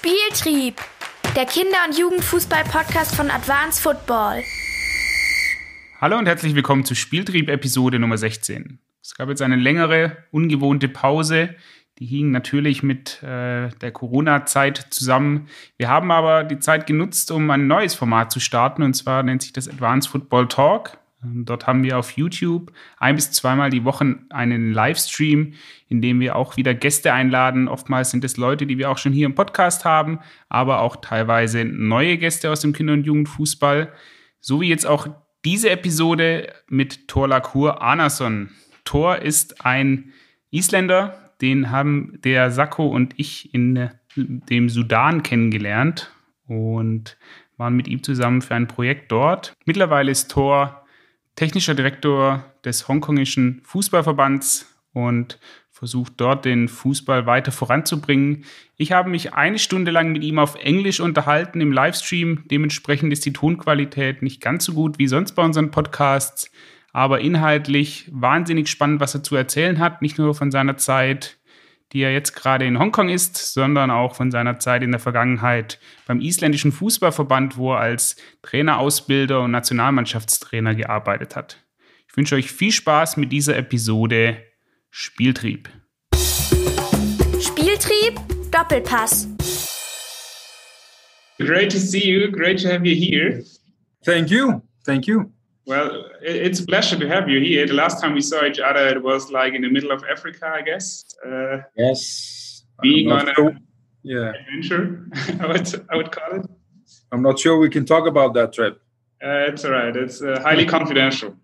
Spieltrieb, der Kinder- und Jugendfußball-Podcast von Advanced Football. Hallo und herzlich willkommen zu Spieltrieb Episode Nummer 16. Es gab jetzt eine längere, ungewohnte Pause. Die hing natürlich mit der Corona-Zeit zusammen. Wir haben aber die Zeit genutzt, um ein neues Format zu starten. Und zwar nennt sich das Advanced Football Talk. Dort haben wir auf YouTube 1- bis 2-mal die Woche einen Livestream, in dem wir auch wieder Gäste einladen. Oftmals sind es Leute, die wir auch schon hier im Podcast haben, aber auch teilweise neue Gäste aus dem Kinder- und Jugendfußball. So wie jetzt auch diese Episode mit Thorlakur Arnason. Thor ist ein Isländer, den haben der Sakko und ich in dem Sudan kennengelernt und waren mit ihm zusammen für ein Projekt dort. Mittlerweile ist Thor Technischer Direktor des hongkongischen Fußballverbands und versucht dort den Fußball weiter voranzubringen. Ich habe mich 1 Stunde lang mit ihm auf Englisch unterhalten im Livestream. Dementsprechend ist die Tonqualität nicht ganz so gut wie sonst bei unseren Podcasts, aber inhaltlich wahnsinnig spannend, was er zu erzählen hat. Nicht nur von seiner Zeit, die er jetzt gerade in Hongkong ist, sondern auch von seiner Zeit in der Vergangenheit beim isländischen Fußballverband, wo er als Trainerausbilder und Nationalmannschaftstrainer gearbeitet hat. Ich wünsche euch viel Spaß mit dieser Episode Spieltrieb. Spieltrieb, Doppelpass. Great to see you. Great to have you here. Thank you. Thank you. Well, it's a pleasure to have you here. The last time we saw each other, it was like in the middle of Africa, I guess. Yes. Being on an adventure, I would call it. I'm not sure we can talk about that trip. It's all right. It's highly confidential.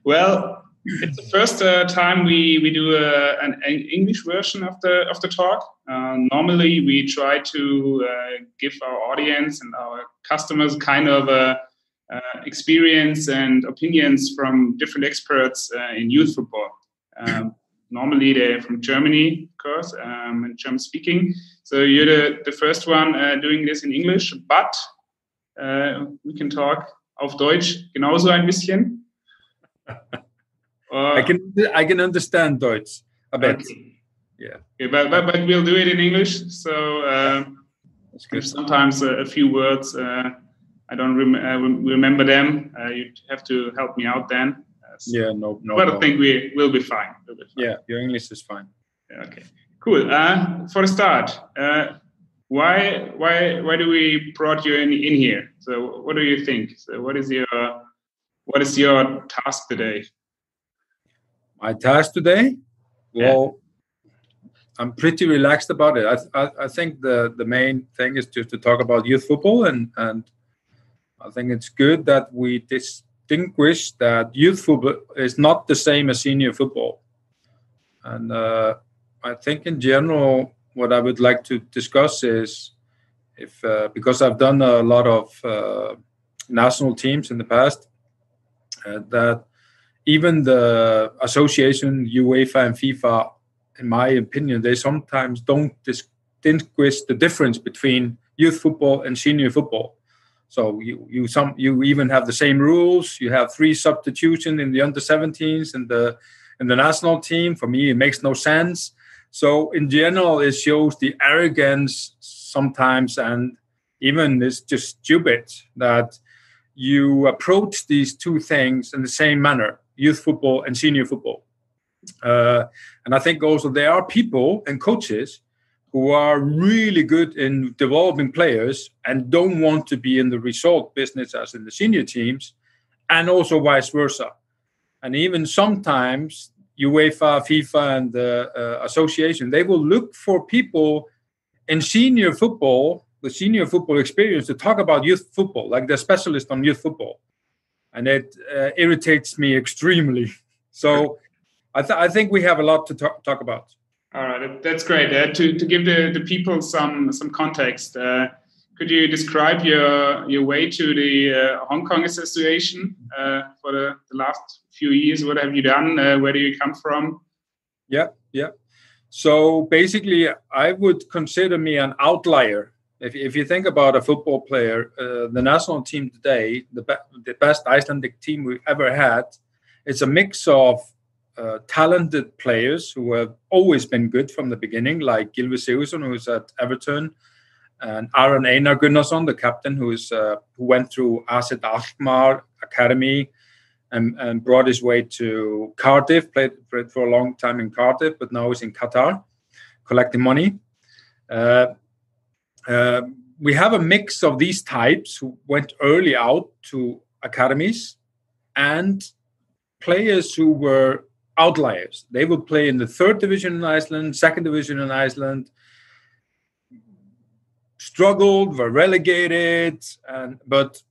Well, it's the first time we do an English version of the talk. Normally, we try to give our audience and our customers kind of a experience and opinions from different experts in youth football. Normally they're from Germany, of course, and German speaking. So you're the first one doing this in English, but we can talk auf Deutsch genauso ein bisschen. I can understand Deutsch a bit. Okay. Yeah. Okay, but we'll do it in English. So if sometimes a few words I don't remember them. You have to help me out then. No. But I think we'll be fine. Yeah, your English is fine. Okay, cool. For the start, why do we brought you in here? So, what do you think? So, what is your task today? My task today? Well, I'm pretty relaxed about it. I think the main thing is just to talk about youth football and I think it's good that we distinguish that youth football is not the same as senior football. And I think in general, what I would like to discuss is because I've done a lot of national teams in the past, that even the association, UEFA and FIFA, in my opinion, they sometimes don't distinguish the difference between youth football and senior football. So you even have the same rules. You have 3 substitutions in the under 17s and the national team. For me, it makes no sense. So in general, it shows the arrogance sometimes, and even it's just stupid that you approach these 2 things in the same manner: youth football and senior football. And I think also there are people and coaches who are really good in developing players and don't want to be in the result business as in the senior teams, and also vice versa. And even sometimes UEFA, FIFA, and the association, they will look for people in senior football, the senior football experience, to talk about youth football, like they're specialists on youth football. And it irritates me extremely. So I think we have a lot to talk about. All right, that's great. To give the people some context, could you describe your way to the Hong Kong Association for the last few years? What have you done? Where do you come from? Yeah. So basically, I would consider me an outlier. If you think about a football player, the national team today, the best Icelandic team we've ever had, it's a mix of talented players who have always been good from the beginning, like Gylfi Sigurðsson, who's at Everton, and Aron Einar Gunnarsson, the captain, who went through Aset Alkmaar Academy and brought his way to Cardiff, played for a long time in Cardiff, but now is in Qatar, collecting money. We have a mix of these types who went early out to academies and players who were outliers. They would play in the 3rd division in Iceland, 2nd division in Iceland, struggled, were relegated, but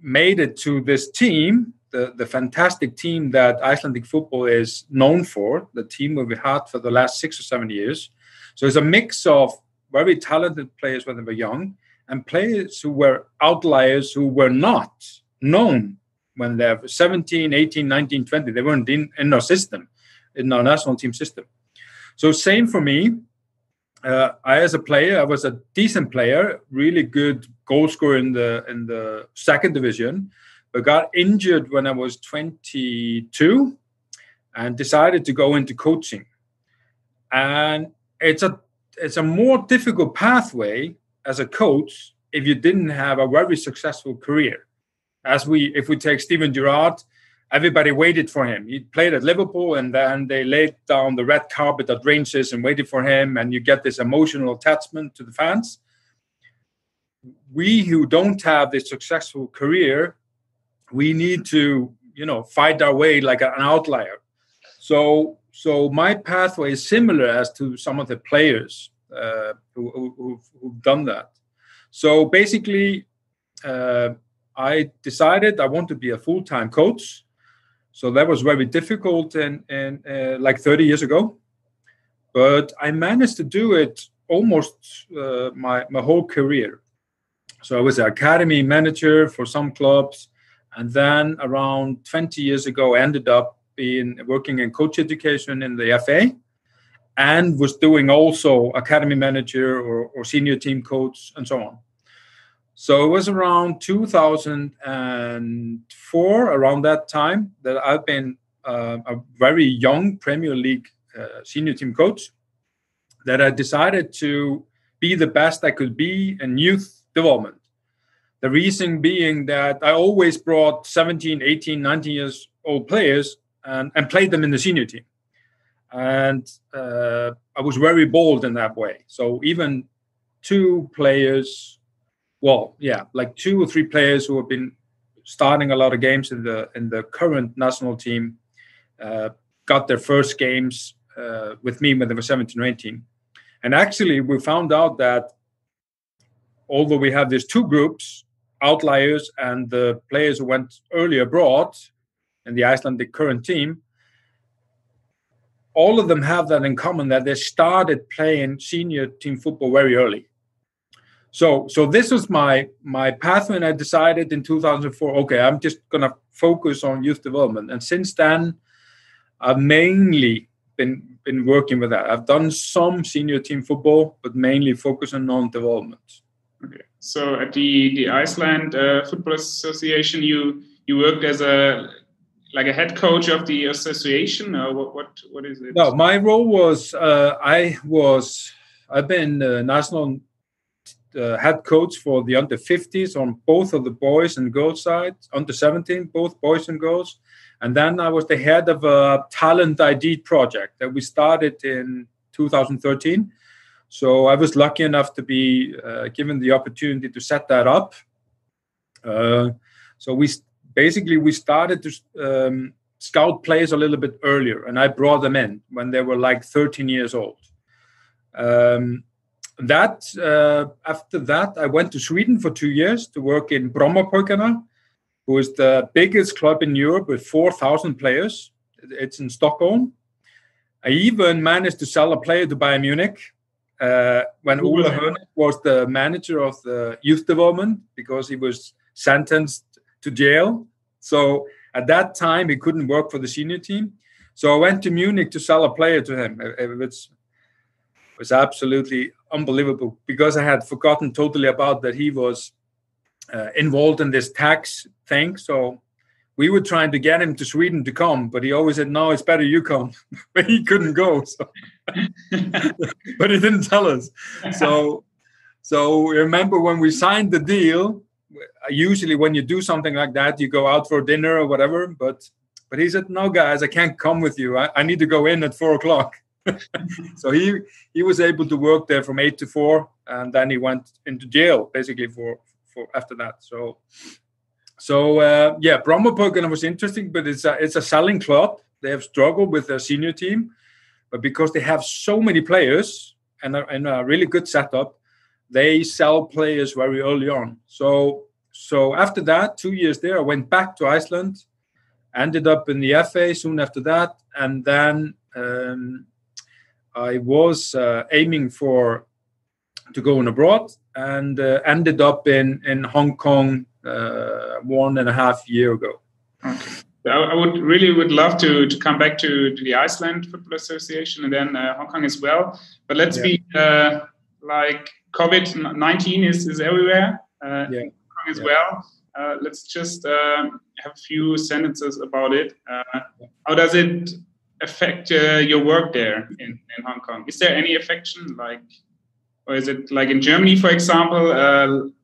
made it to this team, the fantastic team that Icelandic football is known for, the team that we had for the last 6 or 7 years. So it's a mix of very talented players when they were young and players who were outliers who were not known when they were 17, 18, 19, 20. They weren't in our system, in our national team system. So same for me. As a player, I was a decent player, really good goal scorer in the 2nd division, but got injured when I was 22 and decided to go into coaching. And it's a more difficult pathway as a coach if you didn't have a very successful career. If we take Steven Gerrard, everybody waited for him. He played at Liverpool, and then they laid down the red carpet at Rangers and waited for him, and you get this emotional attachment to the fans. We who don't have this successful career, we need to, fight our way like an outlier. So my pathway is similar as to some of the players who've done that. So basically, I decided I want to be a full-time coach. So that was very difficult in like 30 years ago. But I managed to do it almost my whole career. So I was an academy manager for some clubs. And then around 20 years ago, I ended up working in coach education in the FA and was doing also academy manager or senior team coach and so on. So it was around 2004, around that time, that I've been a very young Premier League senior team coach, that I decided to be the best I could be in youth development. The reason being that I always brought 17, 18, 19 years old players and played them in the senior team. And I was very bold in that way. So even 2 or 3 players who have been starting a lot of games in the current national team got their first games with me when they were 17 or 18. And actually, we found out that although we have these 2 groups, outliers and the players who went early abroad in the Icelandic current team, all of them have that in common, that they started playing senior team football very early. So this was my pathway, and I decided in 2004, okay, I'm just going to focus on youth development. And since then, I've mainly been working with that. I've done some senior team football, but mainly focusing on development. Okay. So at the Iceland Football Association, you worked as a head coach of the association, or what is it? No, my role was I've been national head coach for the under 50s on both of the boys and girls side, under 17, both boys and girls. And then I was the head of a talent ID project that we started in 2013. So I was lucky enough to be given the opportunity to set that up. So we started to scout players a little bit earlier, and I brought them in when they were like 13 years old. After that, I went to Sweden for 2 years to work in Brommapojkarna, who is the biggest club in Europe with 4,000 players. It's in Stockholm. I even managed to sell a player to Bayern Munich when Ole Hoeneß was the manager of the youth development, because he was sentenced to jail. So at that time, he couldn't work for the senior team. So I went to Munich to sell a player to him. It was absolutely unbelievable, because I had forgotten totally about that he was involved in this tax thing. So we were trying to get him to Sweden to come, but he always said, no, it's better you come. But he couldn't go. So. But he didn't tell us. So remember when we signed the deal, usually when you do something like that, you go out for dinner or whatever. But he said, no, guys, I can't come with you. I need to go in at 4:00. So he was able to work there from 8 to 4. And then he went into jail, basically, for after that. So Brommapojkarna was interesting, but it's a selling club. They have struggled with their senior team, but because they have so many players and a really good setup, they sell players very early on. So after that, 2 years there, I went back to Iceland, ended up in the FA soon after that, and then I was aiming to go on abroad, and ended up in Hong Kong 1.5 years ago. Okay. I would love to come back to the Iceland Football Association and then Hong Kong as well. But let's be like COVID-19 is everywhere in Hong Kong as well. Let's just have a few sentences about it. How does it affect your work there in Hong Kong? Is there any affection, or is it like in Germany, for example?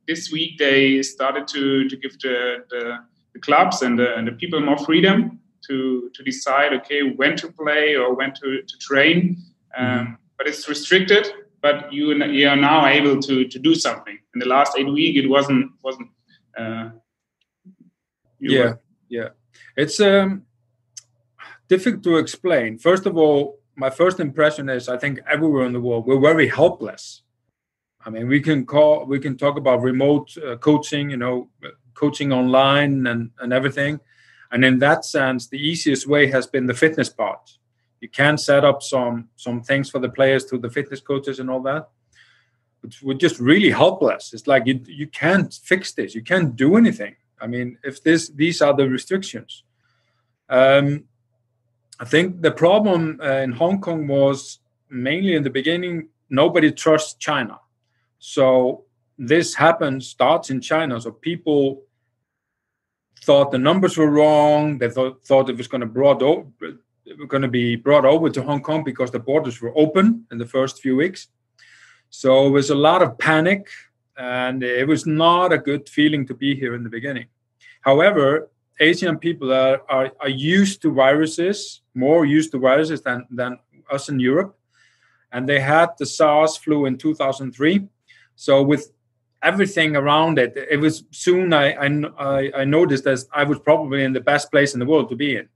This week they started to give the clubs and the people more freedom to decide, okay, when to play or when to train. But it's restricted. But you are now able to do something. In the last 8 weeks, it wasn't. It's difficult to explain. First of all, my first impression is I think everywhere in the world we're very helpless. I mean, we can talk about remote coaching, coaching online and everything. And in that sense, the easiest way has been the fitness part. You can set up some things for the players through the fitness coaches and all that. But we're just really helpless. It's like you can't fix this. You can't do anything. I mean, if these are the restrictions. I think the problem in Hong Kong was mainly in the beginning, nobody trusts China. So this starts in China. So people thought the numbers were wrong. They thought it was going to be brought over to Hong Kong because the borders were open in the first few weeks. So it was a lot of panic, and it was not a good feeling to be here in the beginning. However, Asian people are used to viruses, more used to viruses than us in Europe. And they had the SARS flu in 2003. So with everything around it, it was soon I noticed that I was probably in the best place in the world to be in.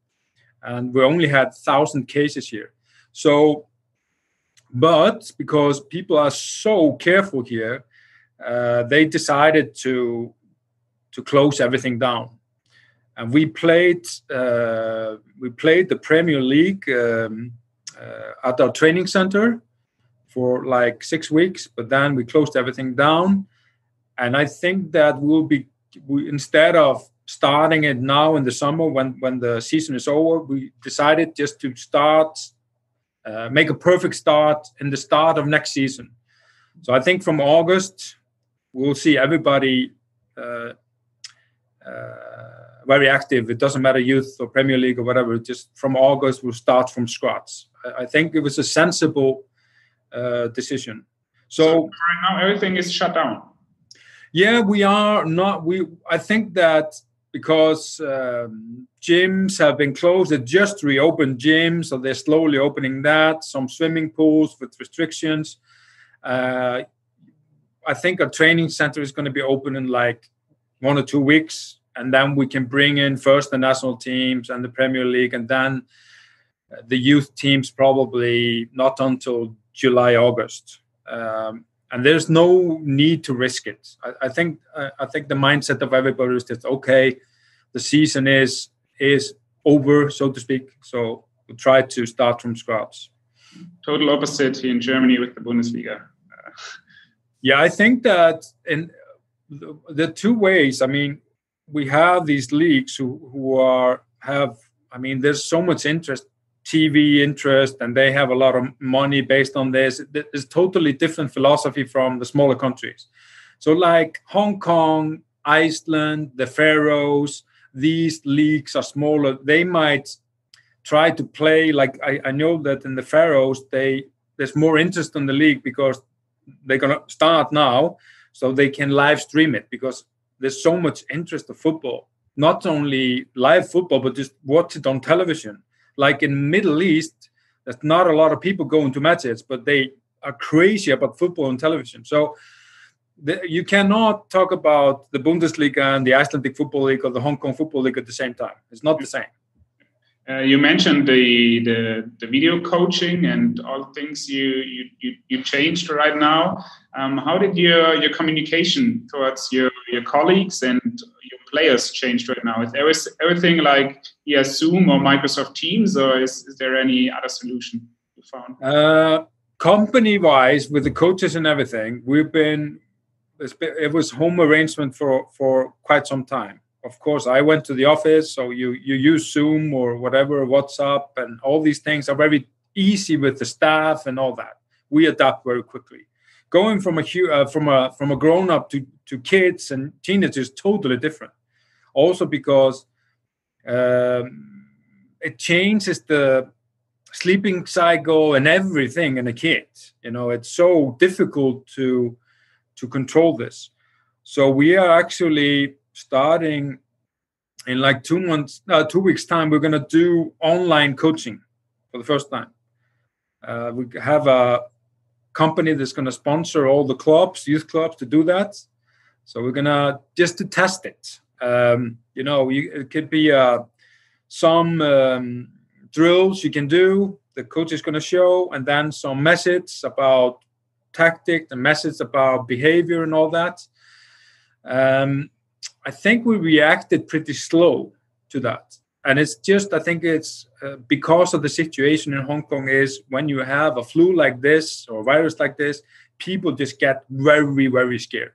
And we only had 1,000 cases here. So, but because people are so careful here, they decided to close everything down. And we played the Premier League at our training center for like 6 weeks, but then we closed everything down. And I think that instead of starting it now in the summer when the season is over, we decided just to make a perfect start in the start of next season. So I think from August, we'll see everybody very active. It doesn't matter youth or Premier League or whatever. Just from August, we'll start from scratch. I think it was a sensible decision. So right now, everything is shut down. Yeah, we are not. I think that because gyms have been closed, they just reopened gyms, so they're slowly opening that. Some swimming pools with restrictions. I think a training center is going to be open in like 1 or 2 weeks, and then we can bring in first the national teams and the Premier League, and then the youth teams probably not until July, August. And there's no need to risk it. I think the mindset of everybody is that, okay, the season is over, so to speak. So we'll try to start from scratch. Total opposite here in Germany with the Bundesliga. Yeah, I think that in the two ways, I mean, we have these leagues there's so much interest, TV interest, and they have a lot of money based on this. It's totally different philosophy from the smaller countries. So like Hong Kong, Iceland, the Faroes, these leagues are smaller, they might try to play like I know that in the Faroes there's more interest in the league because they're gonna start now, so they can live stream it because there's so much interest of football. Not only live football, but just watch it on television. Like in Middle East, there's not a lot of people going to matches, but they are crazy about football on television. So you cannot talk about the Bundesliga and the Icelandic Football League or the Hong Kong Football League at the same time. It's not the same. You mentioned the video coaching and all things you changed right now. How did your communication towards your colleagues and your players changed right now? Is everything like via Zoom or Microsoft Teams, or is there any other solution you found? Company-wise, with the coaches and everything, it was home arrangement for quite some time. Of course, I went to the office, so you use Zoom or whatever, WhatsApp, and all these things are very easy with the staff and all that. We adapt very quickly. Going from a grown up to kids and teenagers is totally different. Also because it changes the sleeping cycle and everything in a kid. It's so difficult to control this. So we are actually starting in like 2 weeks time. We're going to do online coaching for the first time. We have a company that's going to sponsor all the clubs, youth clubs, to do that. So we're going to just to test it. It could be some drills you can do. The coach is going to show, and then some message about tactic, the message about behavior and all that. I think we reacted pretty slow to that. And it's just, I think it's because of the situation in Hong Kong is when you have a flu like this or a virus like this, people just get very, very scared.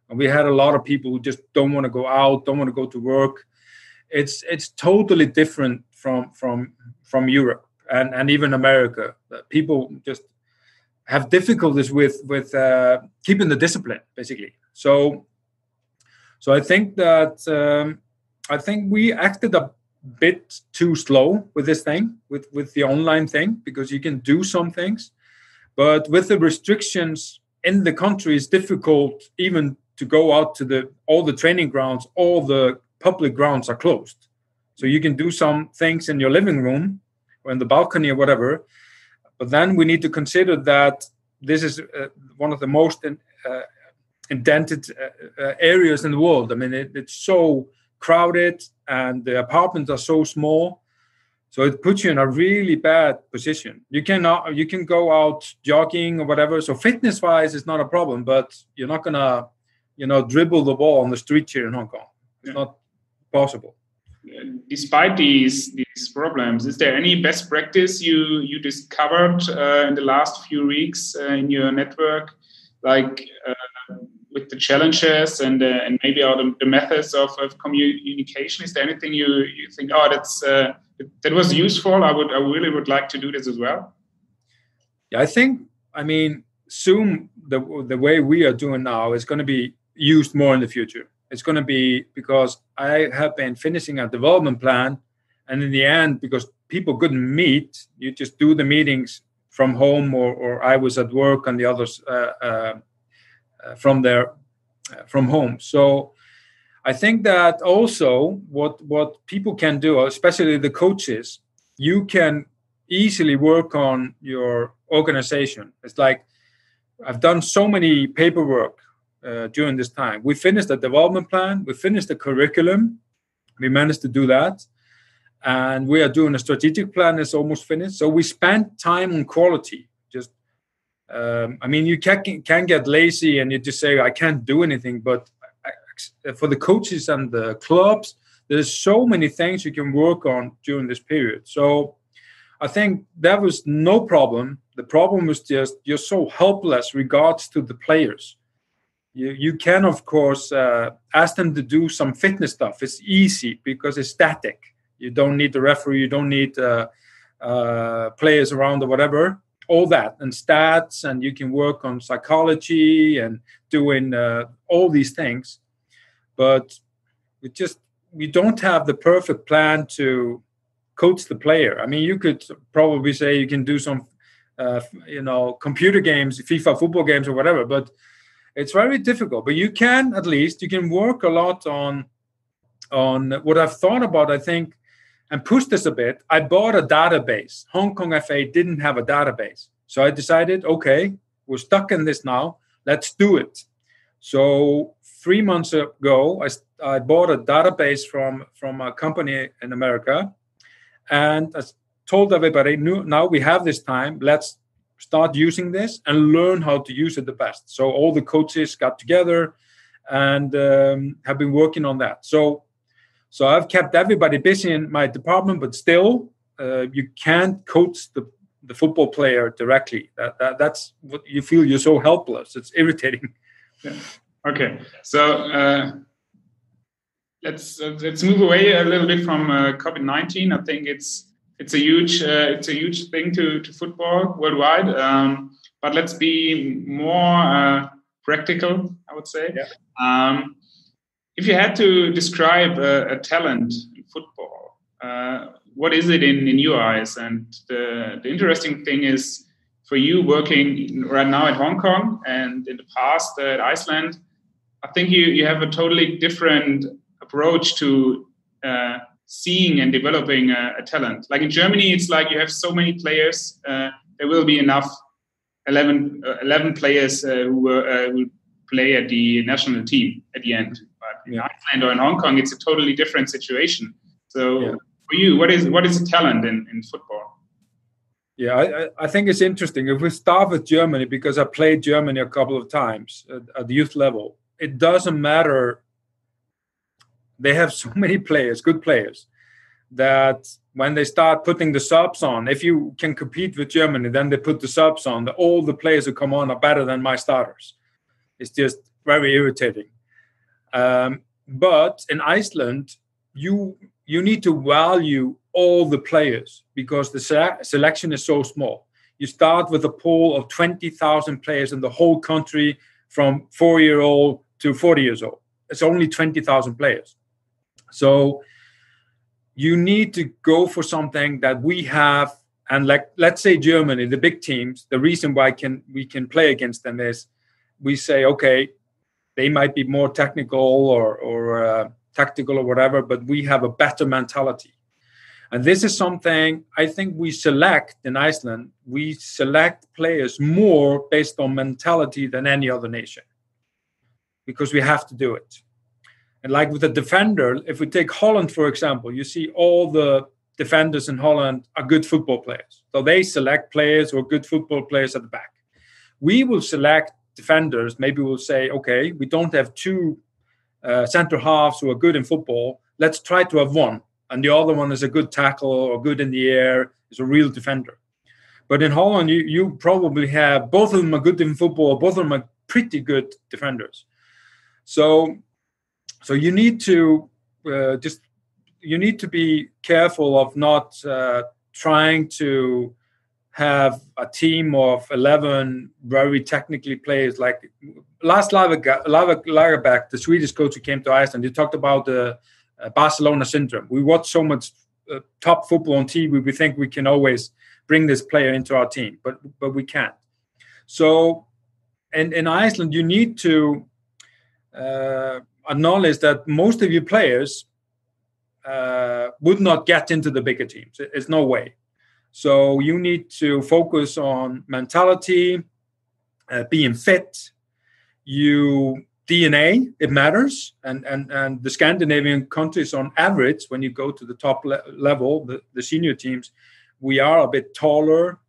And we had a lot of people who just don't want to go out, don't want to go to work. It's totally different from Europe and even America. People just have difficulties with keeping the discipline, basically. So I think that we acted a bit too slow with this thing, with the online thing, because you can do some things, but with the restrictions in the country, it's difficult even to go out to all the training grounds. All the public grounds are closed, so you can do some things in your living room or in the balcony or whatever. But then we need to consider that this is one of the most indented areas in the world. I mean, it's so crowded and the apartments are so small, so it puts you in a really bad position. You can go out jogging or whatever. So fitness wise, it's not a problem, but you're not gonna, dribble the ball on the street here in Hong Kong. It's not possible. Despite these problems, is there any best practice you discovered in the last few weeks in your network, like with the challenges and maybe the methods of communication? Is there anything you think, that was useful? I really would like to do this as well. Yeah, I mean, Zoom, the way we are doing now, is going to be used more in the future. It's going to be because I have been finishing a development plan, and in the end, because people couldn't meet, you just do the meetings from home, or I was at work and the others from home. So I think that also what people can do, especially the coaches, you can easily work on your organization. It's like I've done so many paperwork during this time. We finished the development plan, we finished the curriculum, we managed to do that, and we are doing a strategic plan that's almost finished. So we spent time on quality. Just you can get lazy and you just say I can't do anything, but for the coaches and the clubs, there's so many things you can work on during this period. So I think that was no problem. The problem was just you're so helpless regards to the players. You can, of course, ask them to do some fitness stuff. It's easy because it's static. You don't need the referee. You don't need players around or whatever. All that and stats, and you can work on psychology and doing all these things. But we don't have the perfect plan to coach the player. I mean, you could probably say you can do some, computer games, FIFA football games or whatever, but it's very difficult. But you can work a lot on what I've thought about, I think, and push this a bit. I bought a database. Hong Kong FA didn't have a database. So I decided, okay, we're stuck in this now. Let's do it. So 3 months ago, I bought a database from a company in America. And I told everybody, now we have this time. Let's start using this and learn how to use it the best. So all the coaches got together and have been working on that. So I've kept everybody busy in my department, but still, you can't coach the football player directly. That's what you feel. You're so helpless. It's irritating. Yeah. Okay, so let's move away a little bit from COVID-19. I think it's a huge thing to football worldwide. But let's be more practical, I would say. Yeah. If you had to describe a talent in football, what is it in your eyes? And the interesting thing is, for you working right now at Hong Kong and in the past at Iceland, I think you have a totally different approach to seeing and developing a talent. Like in Germany, it's like you have so many players. There will be enough 11 players who will play at the national team at the end. But in Iceland or in Hong Kong, it's a totally different situation. So for you, what is a talent in football? Yeah, I think it's interesting. If we start with Germany, because I played Germany a couple of times at the youth level, it doesn't matter. They have so many players, good players, that when they start putting the subs on, if you can compete with Germany, then they put the subs on. All the players who come on are better than my starters. It's just very irritating. But in Iceland, you need to value all the players because the selection is so small. You start with a pool of 20,000 players in the whole country from 4-year-old to 40 years old. It's only 20,000 players. So you need to go for something that we have. And let's say Germany, the big teams, the reason why we can play against them is we say, okay, they might be more technical or tactical or whatever, but we have a better mentality. And this is something I think we select in Iceland. We select players more based on mentality than any other nation because we have to do it. And like with the defender, if we take Holland, for example, you see all the defenders in Holland are good football players. So they select players who are good football players at the back. We will select defenders. Maybe we'll say, okay, we don't have two center halves who are good in football. Let's try to have one. And the other one is a good tackle or good in the air, is a real defender. But in Holland, you probably have both of them are good in football, both of them are pretty good defenders. So you need to be careful of not trying to have a team of 11 very technically players. Like last Lagerbäck, the Swedish coach who came to Iceland, he talked about the Barcelona syndrome. We watch so much top football on TV, we think we can always bring this player into our team, but we can't. So in Iceland, you need to acknowledge that most of your players would not get into the bigger teams. There's no way. So you need to focus on mentality, being fit, DNA, it matters. And the Scandinavian countries on average, when you go to the top level, the senior teams, we are a bit taller,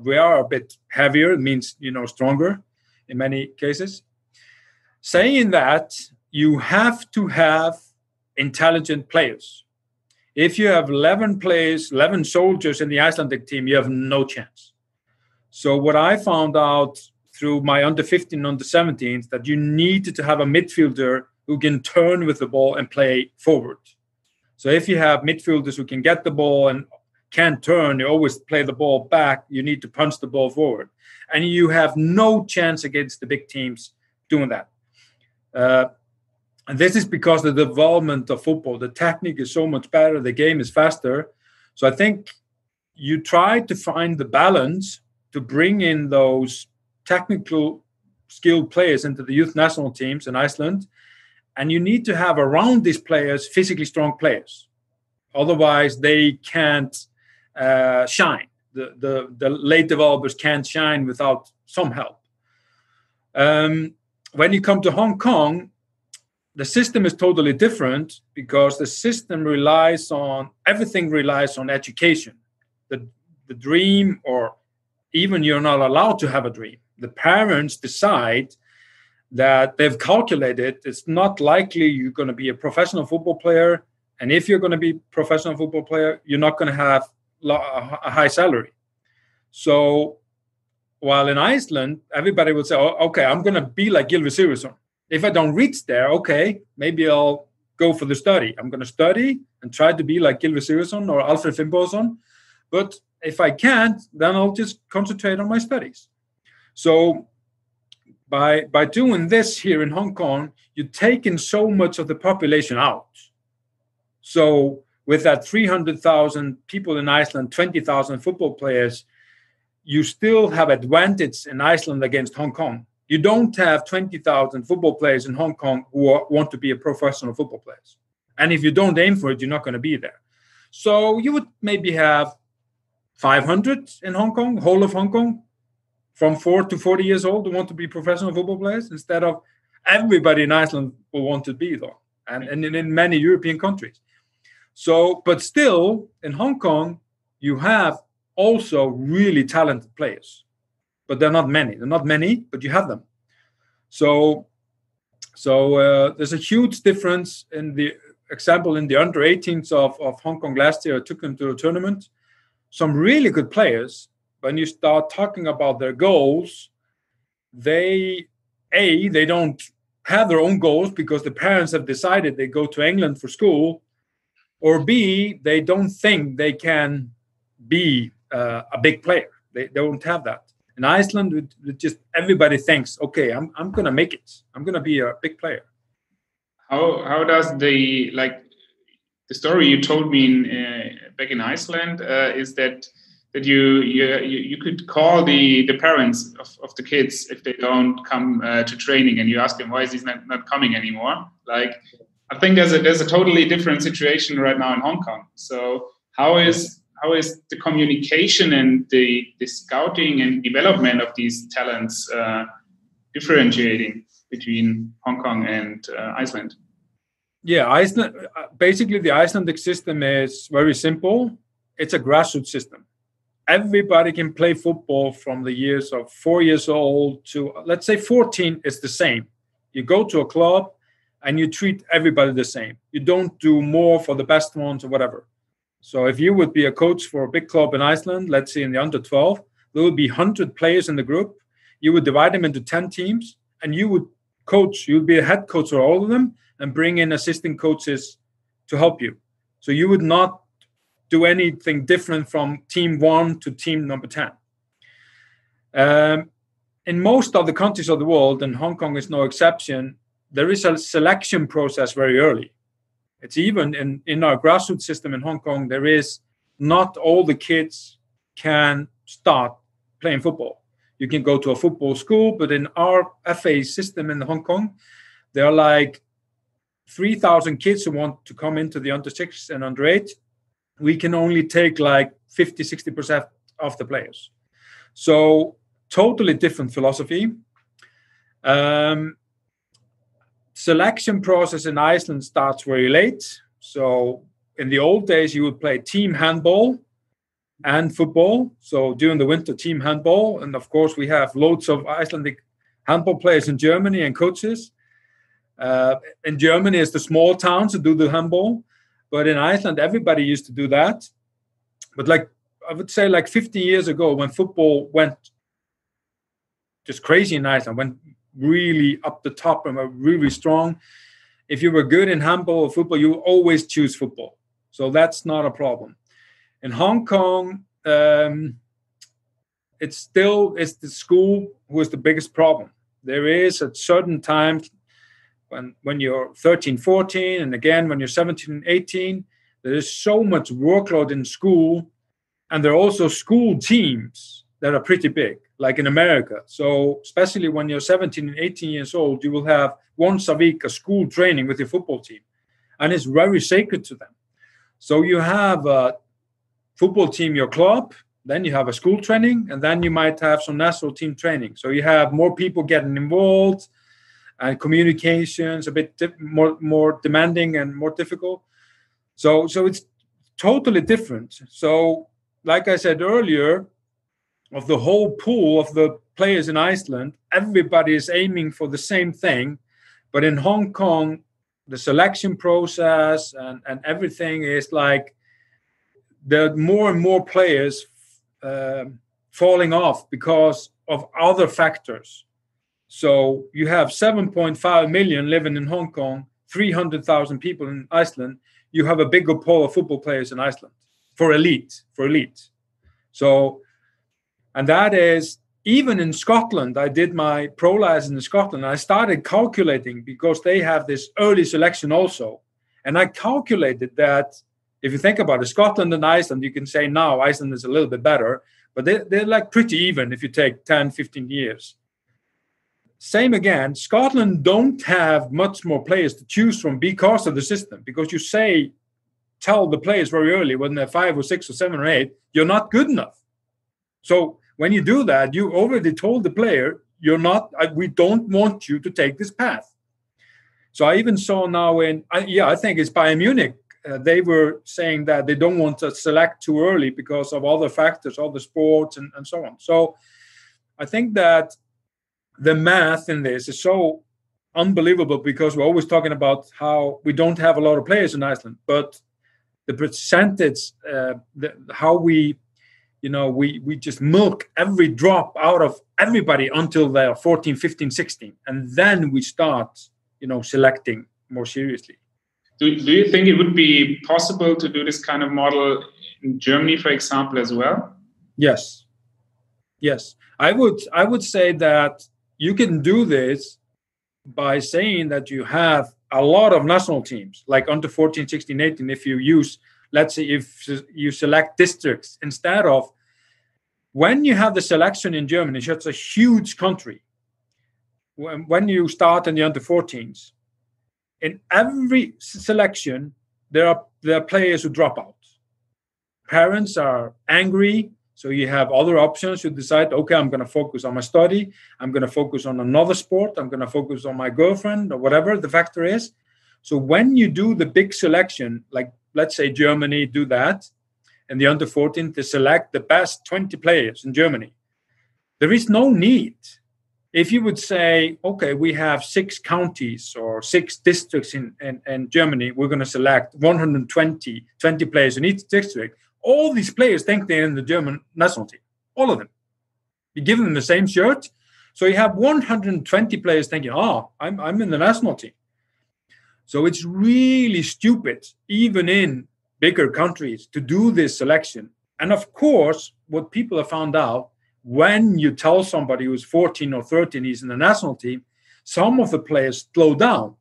we are a bit heavier, it means, stronger in many cases. Saying that, you have to have intelligent players. If you have 11 players, 11 soldiers in the Icelandic team, you have no chance. So what I found out through my under 15, under 17s, that you needed to have a midfielder who can turn with the ball and play forward. So if you have midfielders who can get the ball and can't turn, you always play the ball back, you need to punch the ball forward. And you have no chance against the big teams doing that. And this is because the development of football, the technique is so much better, the game is faster. So I think you try to find the balance to bring in those technical skilled players into the youth national teams in Iceland. And you need to have around these players physically strong players. Otherwise, they can't shine. The late developers can't shine without some help. When you come to Hong Kong, the system is totally different because the system relies on education. The dream, or even you're not allowed to have a dream. The parents decide that they've calculated it's not likely you're going to be a professional football player. And if you're going to be a professional football player, you're not going to have a high salary. So while in Iceland, everybody would say, oh, okay, I'm going to be like Gylfi Sigurðsson. If I don't reach there, okay, maybe I'll go for the study. I'm going to study and try to be like Gylfi Sigurðsson or Alfred Finnbogason. But if I can't, then I'll just concentrate on my studies. So by doing this here in Hong Kong, you're taking so much of the population out. So with that 300,000 people in Iceland, 20,000 football players, you still have advantage in Iceland against Hong Kong. You don't have 20,000 football players in Hong Kong who want to be a professional football players. And if you don't aim for it, you're not going to be there. So you would maybe have 500 in Hong Kong, whole of Hong Kong, from 4 to 40 years old who want to be professional football players, instead of everybody in Iceland will want to be though, and in many European countries. So, but still, in Hong Kong, you have also really talented players. But they're not many. They're not many, but you have them. So there's a huge difference in the example in the under 18s of Hong Kong last year. I took them to a tournament. Some really good players. When you start talking about their goals, they don't have their own goals because the parents have decided they go to England for school, or B, they don't think they can be a big player. They don't have that. In Iceland, just everybody thinks, okay, I'm going to make it. I'm going to be a big player. How does the story you told me back in Iceland is that you could call the parents of the kids if they don't come to training, and you ask them, why is he not coming anymore? Like, I think there's a totally different situation right now in Hong Kong. So how is the communication and the scouting and development of these talents differentiating between Hong Kong and Iceland? Yeah, Iceland. Basically, the Icelandic system is very simple. It's a grassroots system. Everybody can play football from the years of 4 years old to, let's say, 14 is the same. You go to a club and you treat everybody the same. You don't do more for the best ones or whatever. So if you would be a coach for a big club in Iceland, let's say in the under 12, there would be 100 players in the group. You would divide them into 10 teams, and you would coach. You would be a head coach for all of them and bring in assistant coaches to help you. So you would not do anything different from team 1 to team number 10. In most of the countries of the world, and Hong Kong is no exception, there is a selection process very early. It's even in our grassroots system in Hong Kong, there is not all the kids can start playing football. You can go to a football school, but in our FA system in Hong Kong, there are like 3,000 kids who want to come into the under 6 and under 8. We can only take like 50, 60% of the players. So totally different philosophy. Selection process in Iceland starts very late. So in the old days, you would play team handball and football. So during the winter, team handball. And of course, we have loads of Icelandic handball players in Germany and coaches. In Germany, it's the small towns that do the handball. But in Iceland, everybody used to do that. But like, I would say like 50 years ago, when football went just crazy in Iceland, went really up the top and were really strong. If you were good in handball or football, you always choose football. So that's not a problem. In Hong Kong, it's the school who is the biggest problem. There is at certain times, when you're 13, 14, and again when you're 17 and 18, there is so much workload in school, and there are also school teams that are pretty big, like in America. So especially when you're 17 and 18 years old, you will have once a week a school training with your football team, and it's very sacred to them. So you have a football team, your club, then you have a school training, and then you might have some national team training. So you have more people getting involved, and communications a bit more demanding and more difficult. So it's totally different. So like I said earlier, of the whole pool of the players in Iceland, everybody is aiming for the same thing. But in Hong Kong, the selection process and everything is like there are more and more players falling off because of other factors. So you have 7.5 million living in Hong Kong, 300,000 people in Iceland. You have a bigger pool of football players in Iceland for elite. So, and that is, even in Scotland, I did my pro license in Scotland. I started calculating because they have this early selection also. And I calculated that if you think about it, Scotland and Iceland, you can say now Iceland is a little bit better, but they're like pretty even if you take 10, 15 years. Same again, Scotland don't have much more players to choose from because of the system, because you tell the players very early when they're 5 or 6 or 7 or 8, you're not good enough. So when you do that, you already told the player, we don't want you to take this path. So I even saw now I think it's Bayern Munich. They were saying that they don't want to select too early because of other factors, other sports and so on. So I think that the math in this is so unbelievable because we're always talking about how we don't have a lot of players in Iceland, but the percentage, how we just milk every drop out of everybody until they're 14, 15, 16. And then we start, selecting more seriously. Do you think it would be possible to do this kind of model in Germany, for example, as well? Yes. I would say that you can do this by saying that you have a lot of national teams, like under 14, 16, 18, if you use, let's say, if you select districts instead of, when you have the selection in Germany, it's a huge country. When you start in the under 14s, in every selection, there are players who drop out. Parents are angry, so you have other options. You decide, okay, I'm going to focus on my study. I'm going to focus on another sport. I'm going to focus on my girlfriend or whatever the factor is. So when you do the big selection, like let's say Germany do that, and the under 14 to select the best 20 players in Germany, there is no need. If you would say, okay, we have 6 counties or 6 districts in Germany, we're going to select 120 players in each district. All these players think they're in the German national team, all of them. You give them the same shirt. So you have 120 players thinking, I'm in the national team. So it's really stupid, even in bigger countries, to do this selection. And of course, what people have found out, when you tell somebody who's 14 or 13 he's in the national team, some of the players slow down.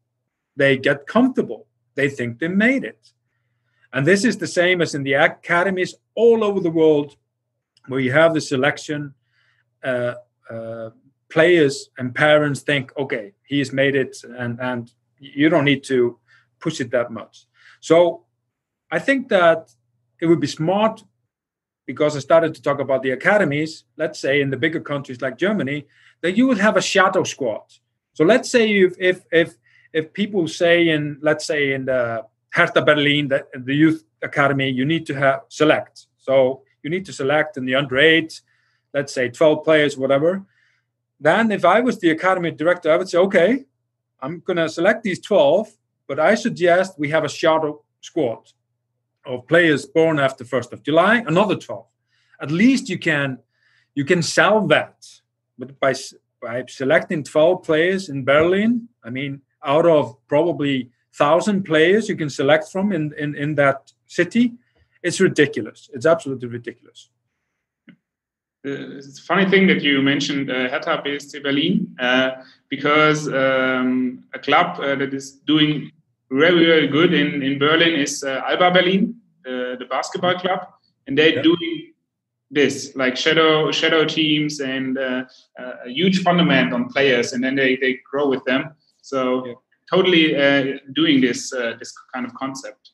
They get comfortable. They think they made it. And this is the same as in the academies all over the world, where you have the selection. Players and parents think, okay, he's made it, and you don't need to push it that much. So I think that it would be smart, because I started to talk about the academies, let's say in the bigger countries like Germany, that you would have a shadow squad. So let's say if people say let's say in the Hertha Berlin, the youth academy, you need to select. So you need to select in the under 8, let's say 12 players, whatever. Then if I was the academy director, I would say, okay, I'm going to select these 12, but I suggest we have a shadow squad of players born after 1st of July, another 12. At least you can sell that. But by selecting 12 players in Berlin, I mean, out of probably 1,000 players you can select from in that city, it's ridiculous. It's absolutely ridiculous. it's a funny thing that you mentioned Hertha BSC Berlin, because a club that is doing very, very good in Berlin is Alba Berlin, the basketball club, and they're doing this, like shadow teams and a huge fundament on players, and then they grow with them. So totally doing this kind of concept.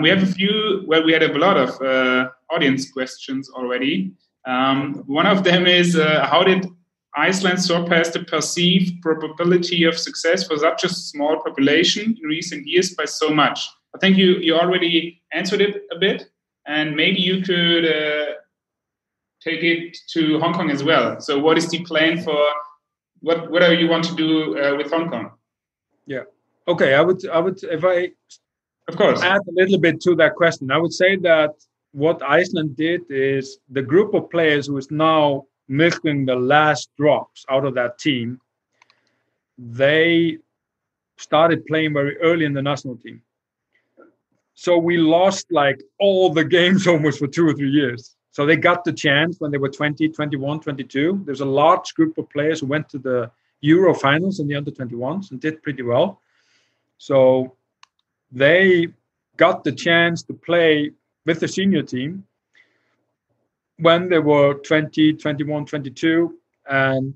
We have a few where we had a lot of audience questions already. One of them is, how did Iceland surpass the perceived probability of success for such a small population in recent years by so much? I think you already answered it a bit, and maybe you could take it to Hong Kong as well. So what is the plan for what do you want to do with Hong Kong? Yeah. Okay. I would if I of course add a little bit to that question, I would say that what Iceland did is the group of players who is now milking the last drops out of that team, they started playing very early in the national team. So we lost like all the games almost for 2 or 3 years. So they got the chance when they were 20, 21, 22. There's a large group of players who went to the Euro finals in the under-21s and did pretty well. So they got the chance to play with the senior team when they were 20, 21, 22. And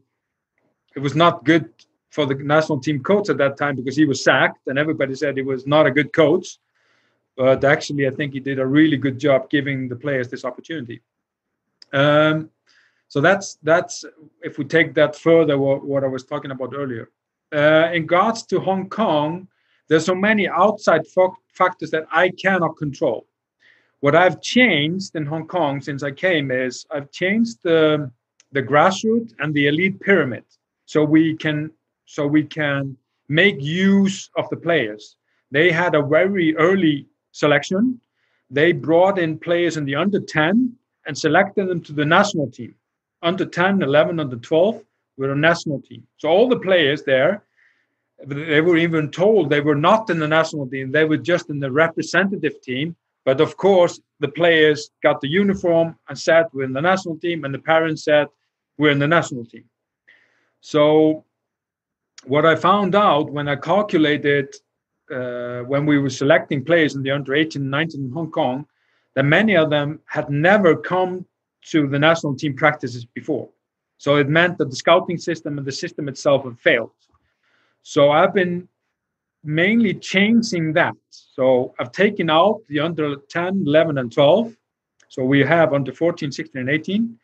it was not good for the national team coach at that time because he was sacked and everybody said he was not a good coach. But actually, I think he did a really good job giving the players this opportunity. So that's if we take that further, what I was talking about earlier. In regards to Hong Kong, there's so many outside factors that I cannot control. What I've changed in Hong Kong since I came is I've changed the grassroots and the elite pyramid, so we can make use of the players. They had a very early selection. They brought in players in the under 10 and selected them to the national team. Under 10, 11, under 12 were a national team. So all the players there, they were even told they were not in the national team. They were just in the representative team. But of course, the players got the uniform and said, we're in the national team. And the parents said, we're in the national team. So what I found out when I calculated, when we were selecting players in the under 18 and 19 in Hong Kong, that many of them had never come to the national team practices before. So it meant that the scouting system and the system itself had failed. So I've been mainly changing that. So I've taken out the under 10, 11, and 12. So we have under 14, 16, and 18.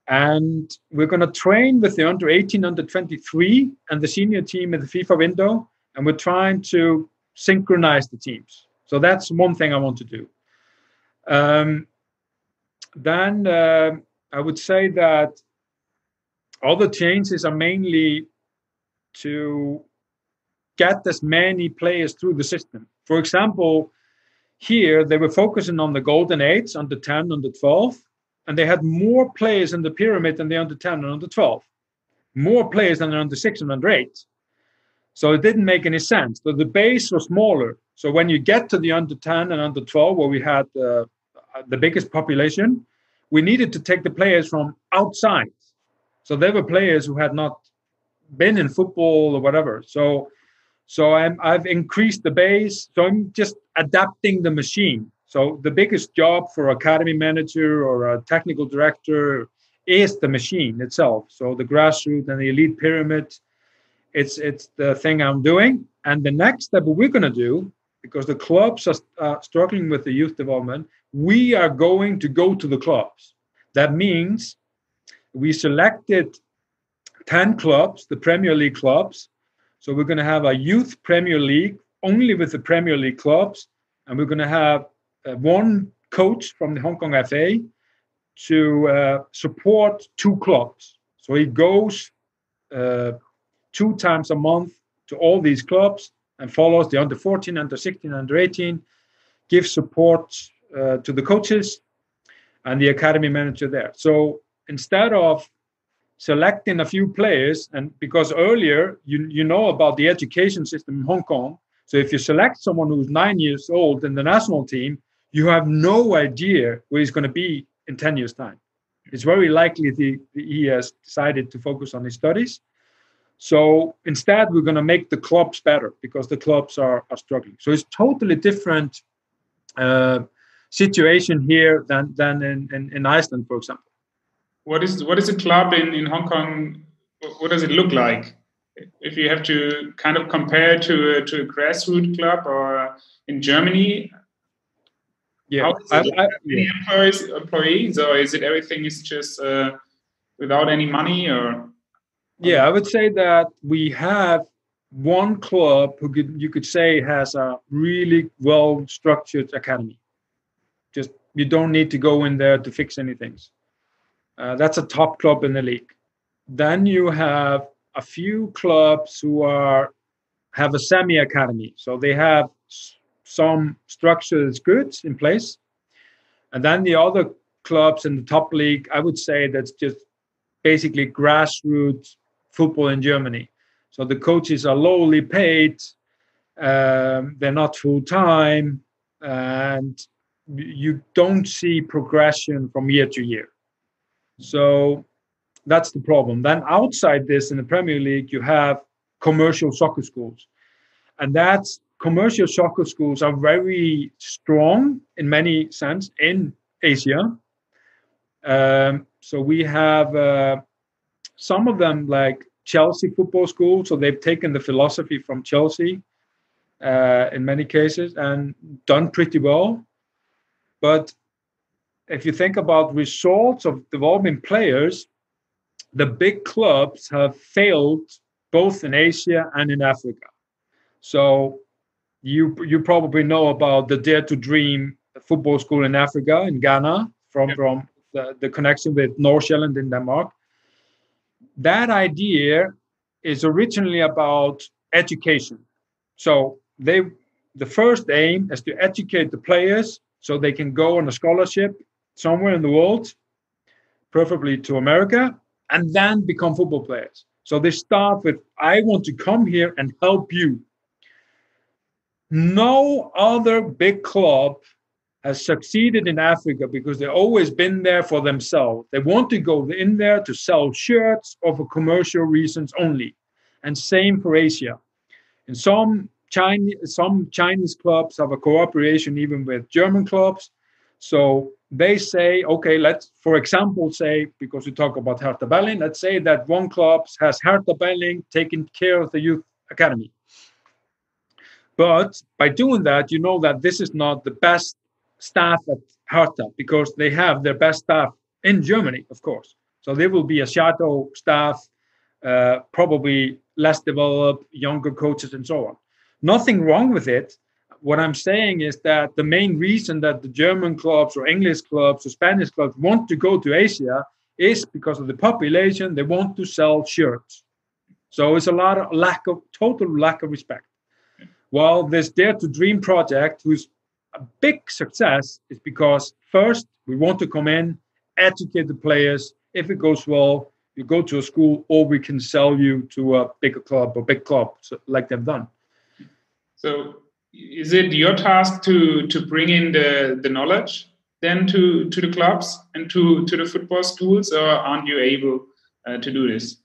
And we're going to train with the under 18, under 23, and the senior team in the FIFA window. And we're trying to synchronize the teams. So that's one thing I want to do. Then I would say that other changes are mainly to get as many players through the system. For example, here they were focusing on the golden age, under 10, under 12, and they had more players in the pyramid than the under 10 and under 12. More players than the under 6 and under 8. So it didn't make any sense. So the base was smaller. So when you get to the under 10 and under 12, where we had the biggest population, we needed to take the players from outside. So there were players who had not been in football or whatever. So I've increased the base. So I'm just adapting the machine. So the biggest job for academy manager or a technical director is the machine itself. So the grassroots and the elite pyramid, it's the thing I'm doing. And the next step we're going to do, because the clubs are struggling with the youth development, we are going to go to the clubs. That means we selected 10 clubs, the Premier League clubs. So we're going to have a youth Premier League only with the Premier League clubs. And we're going to have one coach from the Hong Kong FA to support 2 clubs. So he goes 2 times a month to all these clubs and follows the under 14, under 16, under 18, gives support to the coaches and the academy manager there. So instead of selecting a few players, and because earlier you know about the education system in Hong Kong, so if you select someone who's 9 years old in the national team, you have no idea where he's going to be in 10 years' time. It's very likely he has decided to focus on his studies. So instead, we're going to make the clubs better because the clubs are struggling. So it's totally different situation here than in Iceland, for example. What is a club in Hong Kong? What does it look like? If you have to kind of compare to a grassroots club or in Germany, yeah, many employees, or is it everything is just without any money? Or yeah, I would say that we have one club who you could say has a really well structured academy. Just you don't need to go in there to fix anything. That's a top club in the league. Then you have a few clubs who have a semi-academy. So they have some structure that's good in place. And then the other clubs in the top league, I would say that's just basically grassroots football in Germany. So the coaches are lowly paid. They're not full-time. And you don't see progression from year to year. So that's the problem. Then outside this, in the Premier League, you have commercial soccer schools. And that's commercial soccer schools are very strong in many sense in Asia. So we have some of them like Chelsea football school. So they've taken the philosophy from Chelsea in many cases and done pretty well. But if you think about results of developing players, the big clubs have failed both in Asia and in Africa. So you probably know about the Dare to Dream football school in Africa, in Ghana, from the connection with Nordsjælland in Denmark. That idea is originally about education. So the first aim is to educate the players so they can go on a scholarship somewhere in the world, preferably to America, and then become football players. So they start with, I want to come here and help you. No other big club has succeeded in Africa because they've always been there for themselves. They want to go in there to sell shirts or for commercial reasons only. And same for Asia. And some Chinese clubs have a cooperation even with German clubs. So they say, okay, let's, for example, say, because we talk about Hertha Berlin, let's say that one club has Hertha Berlin taking care of the youth academy. But by doing that, you know that this is not the best staff at Hertha because they have their best staff in Germany, of course. So there will be a shadow staff, probably less developed, younger coaches and so on. Nothing wrong with it. What I'm saying is that the main reason that the German clubs or English clubs or Spanish clubs want to go to Asia is because of the population. They want to sell shirts. So it's a lot of total lack of respect. Well, this Dare to Dream project, whose a big success, is because first we want to come in, educate the players. If it goes well, you go to a school, or we can sell you to a bigger club or big club, so, like they've done. So, is it your task to bring in the knowledge then to the clubs and to the football schools, or aren't you able to do this?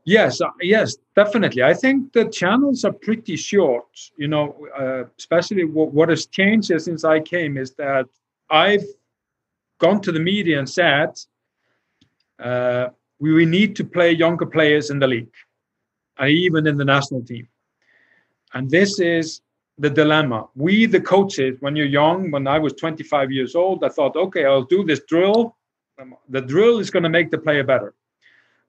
Yes, definitely. I think the channels are pretty short. You know, especially what has changed since I came is that I've gone to the media and said we need to play younger players in the league, and even in the national team. And this is the dilemma. We, the coaches, when you're young, when I was 25 years old, I thought, okay, I'll do this drill. The drill is going to make the player better.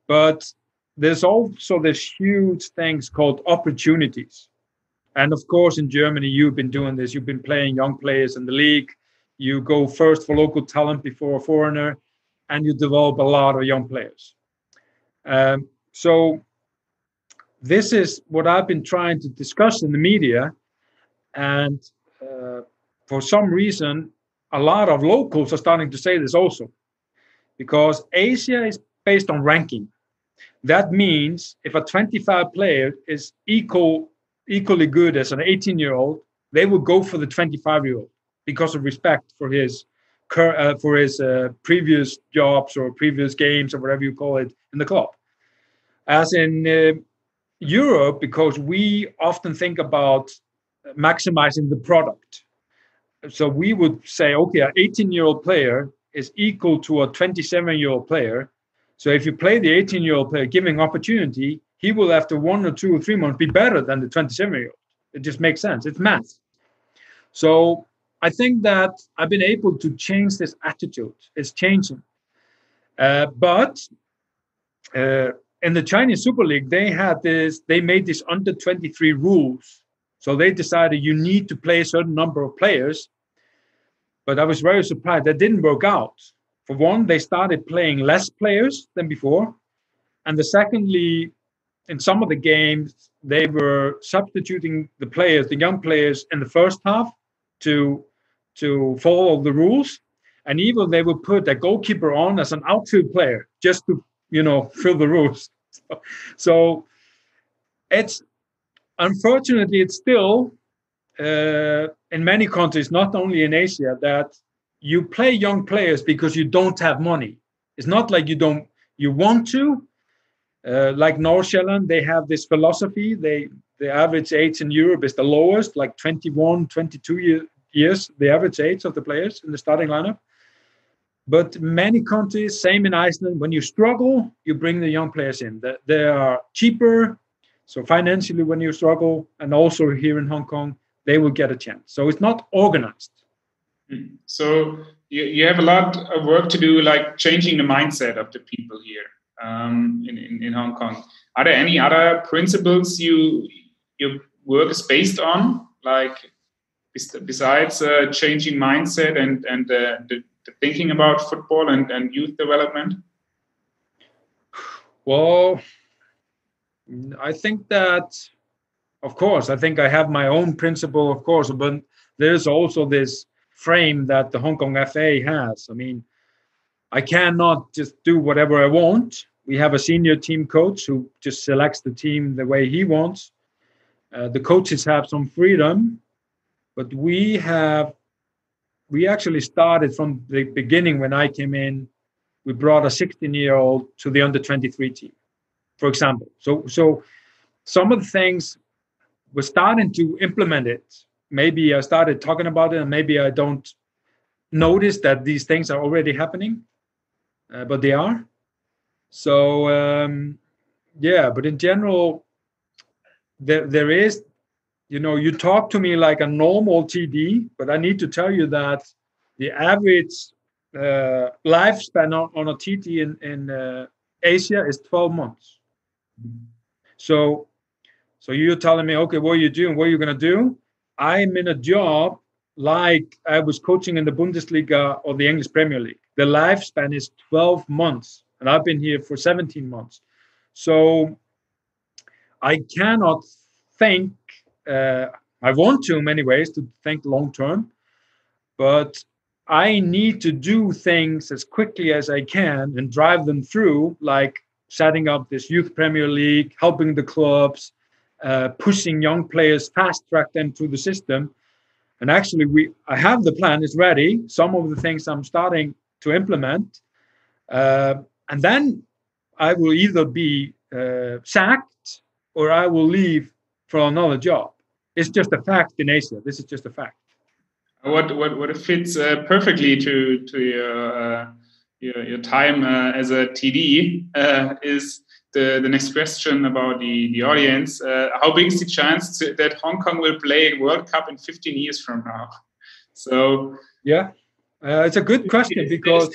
But there's also this huge things called opportunities. And of course, in Germany, you've been doing this. You've been playing young players in the league. You go first for local talent before a foreigner, and you develop a lot of young players. So this is what I've been trying to discuss in the media. And for some reason, a lot of locals are starting to say this also. Because Asia is based on ranking. That means if a 25 player is equally good as an 18-year-old, they will go for the 25-year-old because of respect for his previous jobs or previous games or whatever you call it in the club. As in Europe, because we often think about maximizing the product. So we would say, okay, an 18-year-old player is equal to a 27-year-old player. So if you play the 18-year-old player, giving opportunity, he will after 1 or 2 or 3 months be better than the 27-year-old. It just makes sense. It's math. So I think that I've been able to change this attitude. It's changing. But in the Chinese Super League, they made this under 23 rules. So they decided you need to play a certain number of players. But I was very surprised. That didn't work out. For one, they started playing less players than before. And secondly, in some of the games, they were substituting the young players in the first half to follow the rules. And even they would put a goalkeeper on as an outfield player just to, fill the rules. So unfortunately, it's still in many countries, not only in Asia, that you play young players because you don't have money. It's not like you want to. Like North Zealand, they have this philosophy. The average age in Europe is the lowest, like 21, 22 years, the average age of the players in the starting lineup. But many countries, same in Iceland, when you struggle, you bring the young players in. They are cheaper. So financially, when you struggle, and also here in Hong Kong, they will get a chance. So it's not organized. So you have a lot of work to do, like changing the mindset of the people here in Hong Kong. Are there any other principles your work is based on, like besides changing mindset and the thinking about football and youth development? Well, I think that, of course, I think I have my own principle, of course, but there's also this frame that the Hong Kong FA has. I mean, I cannot just do whatever I want. We have a senior team coach who just selects the team the way he wants. The coaches have some freedom, but we actually started from the beginning. When I came in, we brought a 16-year-old to the under 23 team, for example. So some of the things we're starting to implement it. Maybe I started talking about it and maybe I don't notice that these things are already happening, but they are. So, but in general, there is, you talk to me like a normal TD, but I need to tell you that the average lifespan on a TD in Asia is 12 months. So you're telling me, okay, what are you doing? What are you going to do? I'm in a job like I was coaching in the Bundesliga or the English Premier League. The lifespan is 12 months, and I've been here for 17 months. So I cannot think, I want to in many ways to think long term, but I need to do things as quickly as I can and drive them through, like setting up this youth Premier League, helping the clubs, pushing young players, fast track them through the system. And actually, I have the plan, it's ready. Some of the things I'm starting to implement. And then I will either be sacked or I will leave for another job. It's just a fact in Asia. This is just a fact. What fits perfectly to your time as a TD is the next question about the audience. How big is the chance that Hong Kong will play World Cup in 15 years from now? So it's a good question because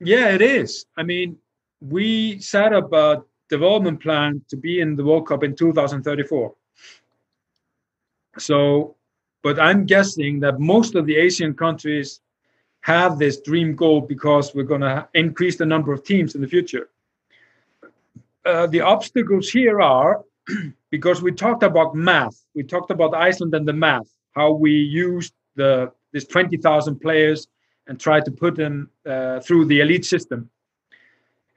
it is. I mean, we set up a development plan to be in the World Cup in 2034. So, but I'm guessing that most of the Asian countries have this dream goal because we're going to increase the number of teams in the future. The obstacles here are because we talked about math. We talked about Iceland and the math, how we used this 20,000 players and tried to put them through the elite system.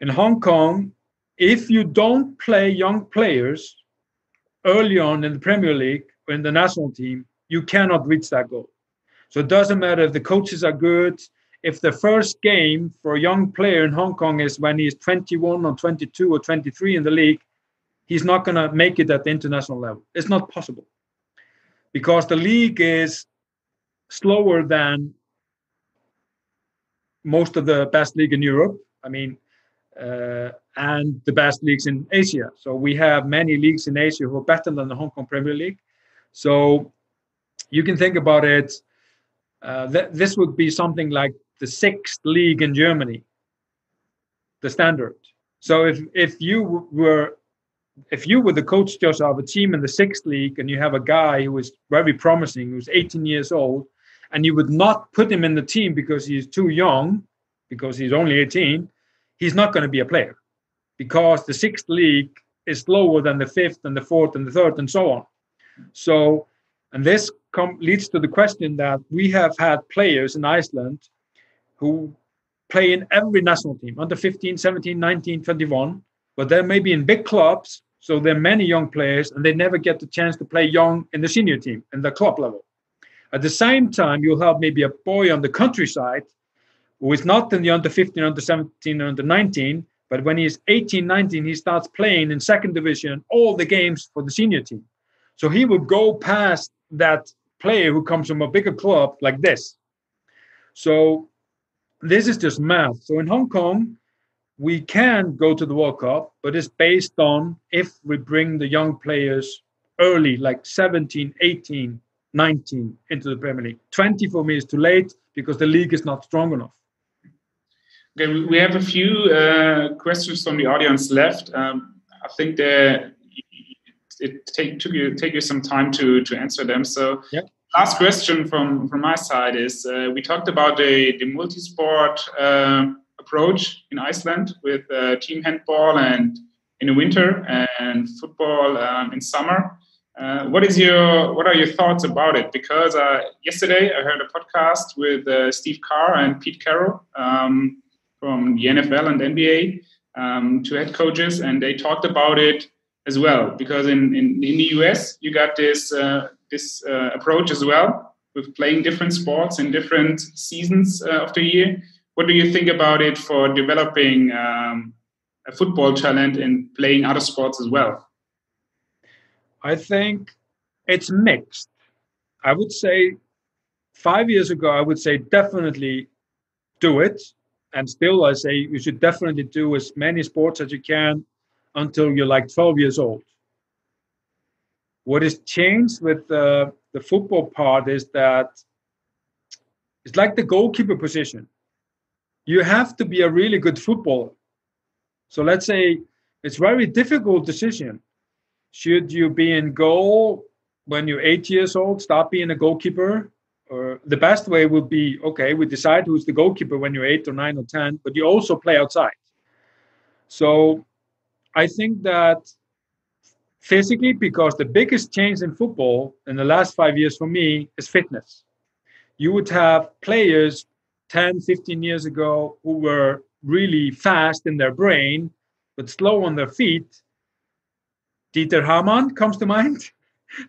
In Hong Kong, if you don't play young players early on in the Premier League or in the national team, you cannot reach that goal. So it doesn't matter if the coaches are good. If the first game for a young player in Hong Kong is when he's 21 or 22 or 23 in the league, he's not going to make it at the international level. It's not possible because the league is slower than most of the best league in Europe. I mean, and the best leagues in Asia. So we have many leagues in Asia who are better than the Hong Kong Premier League. So you can think about it. This would be something like the 6th league in Germany, the standard. So if you were the coach just of a team in the 6th league and you have a guy who is very promising, who's 18 years old, and you would not put him in the team because he's too young, because he's only 18, he's not going to be a player because the 6th league is slower than the 5th and the 4th and the 3rd and so on. So, and this leads to the question that we have had players in Iceland who play in every national team, under 15, 17, 19, 21, but they're maybe in big clubs. So there are many young players and they never get the chance to play young in the senior team, in the club level. At the same time, you'll have maybe a boy on the countryside who is not in the under 15, under 17, or under 19, but when he's 18, 19, he starts playing in 2nd division, all the games for the senior team. So he will go past that player who comes from a bigger club like this. So this is just math. So in Hong Kong, we can go to the World Cup, but it's based on if we bring the young players early, like 17, 18, 19 into the Premier League. 20 for me is too late because the league is not strong enough. Okay, we have a few questions from the audience left. I think it took you some time to answer them. So last question from my side is, we talked about the multi-sport approach in Iceland with team handball and in the winter and football in summer. What are your thoughts about it? Because yesterday I heard a podcast with Steve Carr and Pete Carroll from the NFL and NBA, 2 head coaches, and they talked about it as well. Because in the US you got this approach as well with playing different sports in different seasons of the year. What do you think about it for developing a football talent and playing other sports as well? I think it's mixed. I would say 5 years ago, I would say definitely do it. And still, I say you should definitely do as many sports as you can until you're like 12 years old. What has changed with the football part is that it's like the goalkeeper position. You have to be a really good footballer. So let's say it's a very difficult decision. Should you be in goal when you're 8 years old, stop being a goalkeeper? Or the best way would be, okay, we decide who's the goalkeeper when you're 8 or 9 or 10, but you also play outside. So I think that physically, because the biggest change in football in the last 5 years for me is fitness. You would have players 10, 15 years ago who were really fast in their brain, but slow on their feet. Dieter Hamann comes to mind,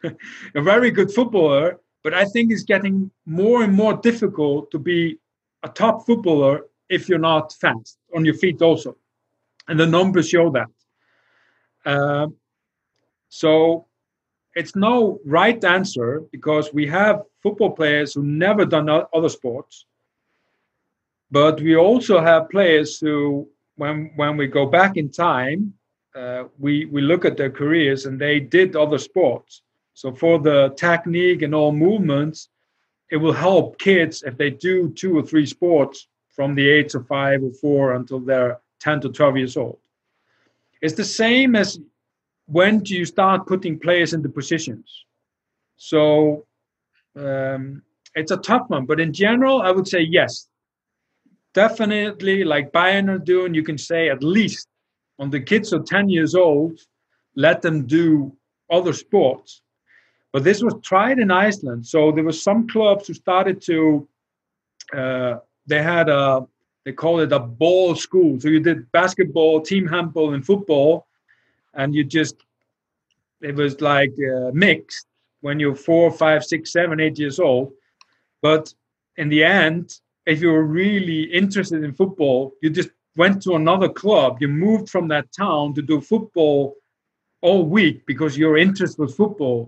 a very good footballer, but I think it's getting more and more difficult to be a top footballer if you're not fast on your feet also. And the numbers show that. So it's no right answer because we have football players who never done other sports. But we also have players who, when we go back in time, we look at their careers and they did other sports. So for the technique and all movements, it will help kids if they do 2 or 3 sports from the age of 5 or 4 until they're 10 to 12 years old. It's the same as when do you start putting players into positions. So it's a tough one, but in general, I would say yes. Definitely, like Bayern are doing, you can say at least when the kids are 10 years old, let them do other sports. But this was tried in Iceland. So there were some clubs who started to, they call it a ball school. So you did basketball, team handball, and football. And it was like mixed when you're 4, 5, 6, 7, 8 years old. But in the end, if you were really interested in football, you just went to another club. You moved from that town to do football all week because your interest was football.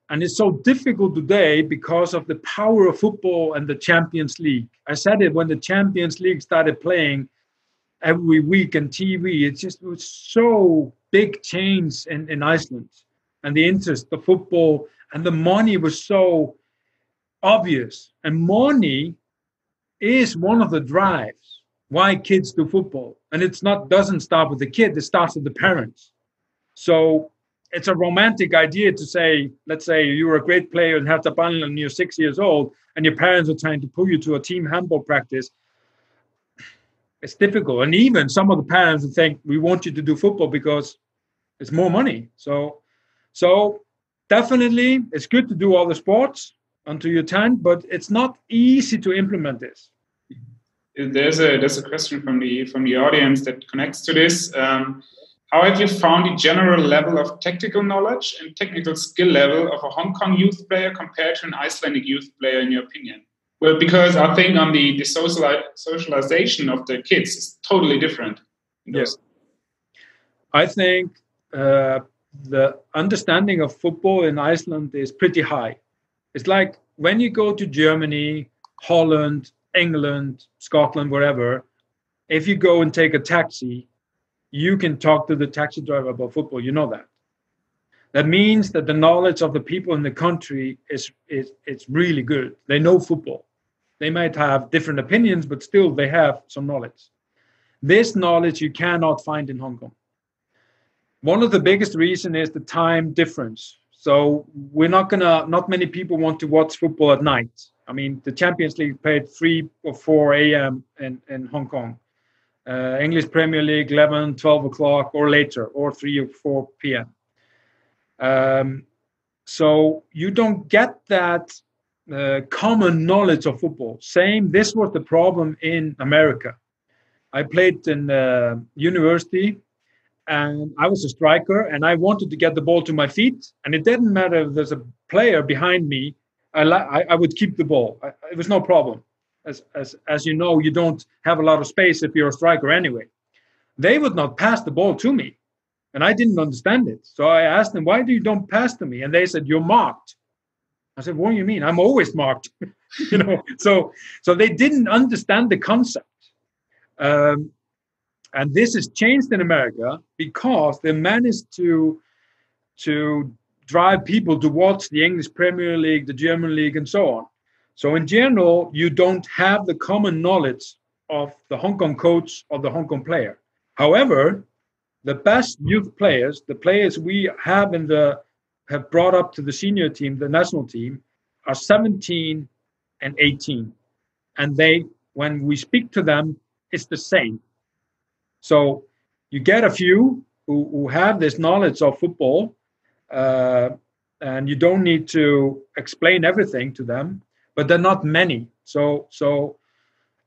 And it's so difficult today because of the power of football and the Champions League. I said it when the Champions League started playing every week on TV. It was so big change in Iceland. And the interest, the football, and the money was so obvious. And money is one of the drives why kids do football. And doesn't start with the kid, it starts with the parents. So it's a romantic idea to say, let's say you're a great player and have the ball and you're 6 years old and your parents are trying to pull you to a team handball practice. It's difficult. And even some of the parents would think, we want you to do football because it's more money. So definitely it's good to do all the sports until you're 10, but it's not easy to implement this. There's a question from the audience that connects to this. How have you found the general level of tactical knowledge and technical skill level of a Hong Kong youth player compared to an Icelandic youth player, in your opinion? Well, because I think on the socialization of the kids is totally different. Yes. I think the understanding of football in Iceland is pretty high. It's like when you go to Germany, Holland, England, Scotland, wherever, if you go and take a taxi, you can talk to the taxi driver about football. You know that. That means that the knowledge of the people in the country is really good. They know football. They might have different opinions, but still they have some knowledge. This knowledge you cannot find in Hong Kong. One of the biggest reasons is the time difference. So not many people want to watch football at night. I mean, the Champions League played 3 or 4 a.m. in Hong Kong. English Premier League, 11, 12 o'clock or later, or 3 or 4 p.m. So you don't get that common knowledge of football. This was the problem in America. I played in university and I was a striker and I wanted to get the ball to my feet. And it didn't matter if there's a player behind me, I would keep the ball. It was no problem. As you know, you don't have a lot of space if you're a striker anyway. They would not pass the ball to me. And I didn't understand it. So I asked them, why do you don't pass to me? And they said, you're marked. I said, what do you mean? I'm always marked. So they didn't understand the concept. And this has changed in America because they managed to drive people to watch the English Premier League, the German League, and so on. So in general, you don't have the common knowledge of the Hong Kong coach or the Hong Kong player. However, the best youth players, the players we have have brought up to the senior team, the national team, are 17 and 18. And when we speak to them, it's the same. So you get a few who have this knowledge of football, and you don't need to explain everything to them, but they're not many.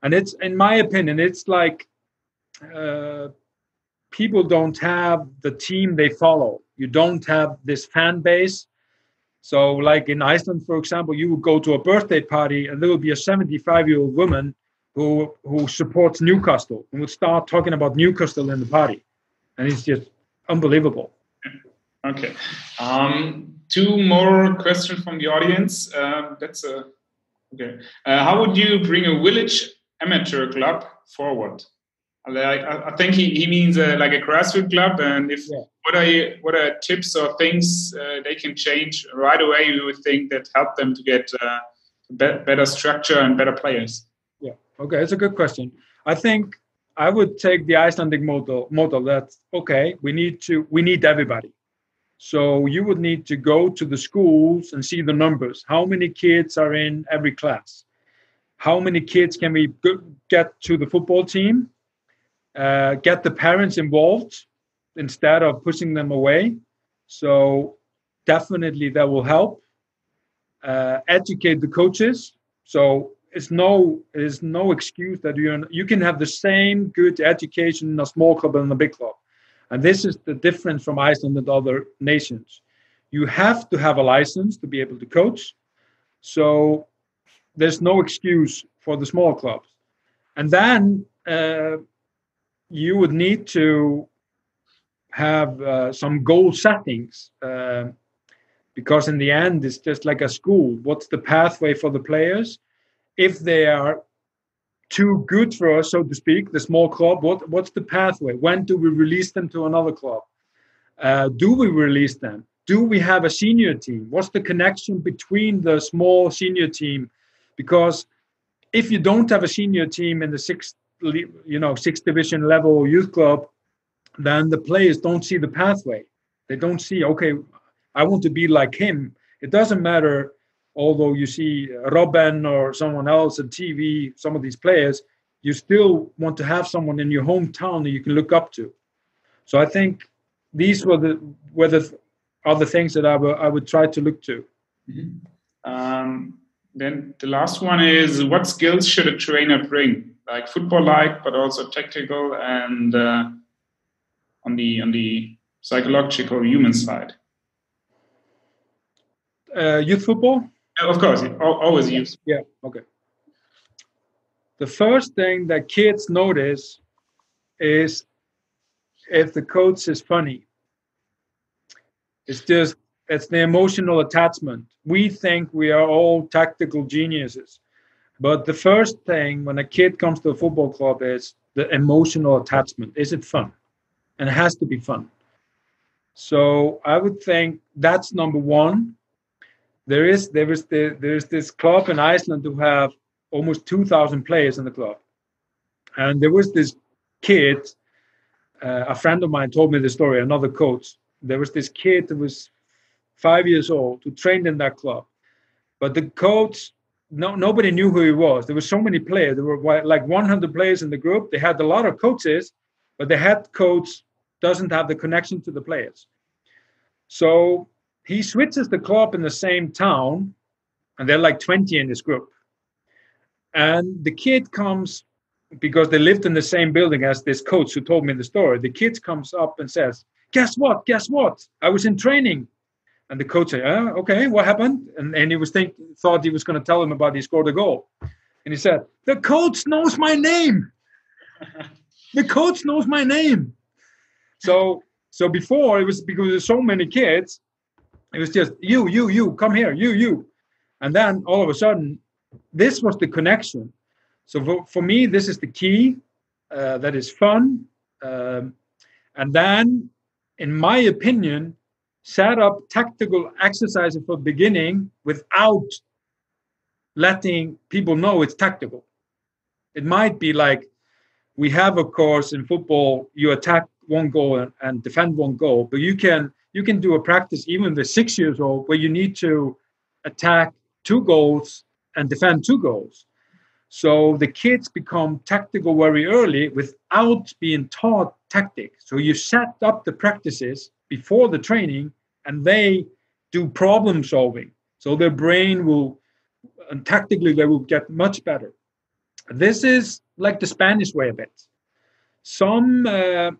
And it's, in my opinion, it's like people don't have the team they follow. You don't have this fan base. So like in Iceland, for example, you would go to a birthday party and there will be a 75-year-old woman who supports Newcastle and would start talking about Newcastle in the party. And it's just unbelievable. Okay. 2 more questions from the audience. Okay. How would you bring a village amateur club forward? I think he means like a grassroots club, and what are tips or things they can change right away? You would think that help them to get better structure and better players. Yeah. Okay, it's a good question. I think I would take the Icelandic model. That's okay. We need everybody. So you would need to go to the schools and see the numbers. How many kids are in every class? How many kids can we get to the football team? Get the parents involved instead of pushing them away. So definitely that will help. Educate the coaches. So it's no excuse that you can have the same good education in a small club and a big club. And this is the difference from Iceland and other nations. You have to have a license to be able to coach. So there's no excuse for the small clubs. And then you would need to have some goal settings, because in the end, it's just like a school. What's the pathway for the players? If they are too good for us, so to speak, the small club, what's the pathway? When do we release them to another club? Do we release them? Do we have a senior team? What's the connection between the small senior team? Because if you don't have a senior team in the sixth division level youth club, then the players don't see the pathway. They don't see, okay, I want to be like him. It doesn't matter, although you see Robin or someone else on TV, some of these players, you still want to have someone in your hometown that you can look up to. So I think these were the other things that I would try to look to. Mm-hmm. Then the last one is, what skills should a trainer bring? Like football-like, but also tactical and on the psychological human side. Youth football? Of course, always youth. Yeah, okay. The first thing that kids notice is if the coach is funny. It's the emotional attachment. We think we are all tactical geniuses. But the first thing when a kid comes to a football club is the emotional attachment. Is it fun? And it has to be fun. So I would think that's number one. There is this club in Iceland who have almost 2,000 players in the club. And there was this kid, a friend of mine told me the story, another coach. There was this kid who was 5 years old who trained in that club. But the coach, nobody knew who he was. There were so many players. There were like 100 players in the group. They had a lot of coaches, but the head coach doesn't have the connection to the players. So he switches the club in the same town, and they're like 20 in this group. And the kid comes, because they lived in the same building as this coach who told me the story. The kid comes up and says, guess what? I was in training. And the coach said, okay, what happened? And he was thought he was going to tell him about he scored a goal. And he said, the coach knows my name. The coach knows my name. So before, it was because there's so many kids, it was just you, come here, you. And then all of a sudden, this was the connection. So for me, this is the key. That is fun. And then, in my opinion, set up tactical exercises for beginning without letting people know it's tactical. It might be like, we have, of course, in football, you attack one goal and defend one goal, but you can do a practice even with 6 years old where you need to attack 2 goals and defend 2 goals. So the kids become tactical very early without being taught tactics. So you set up the practices before the training and they do problem solving. So their brain will, and tactically they will get much better. This is like the Spanish way of it. Some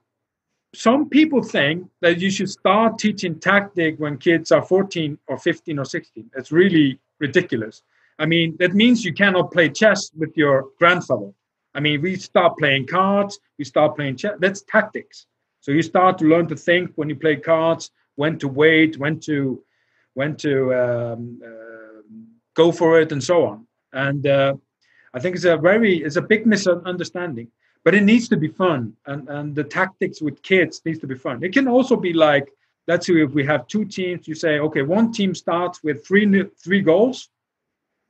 people think that you should start teaching tactic when kids are 14 or 15 or 16. It's really ridiculous. I mean, that means you cannot play chess with your grandfather. I mean, we start playing cards, we start playing chess. That's tactics. So you start to learn to think when you play cards, when to wait, when to go for it, and so on. And I think it's a big misunderstanding. But it needs to be fun, and the tactics with kids needs to be fun. It can also be like, let's say if we have 2 teams, you say, okay, one team starts with 3 goals,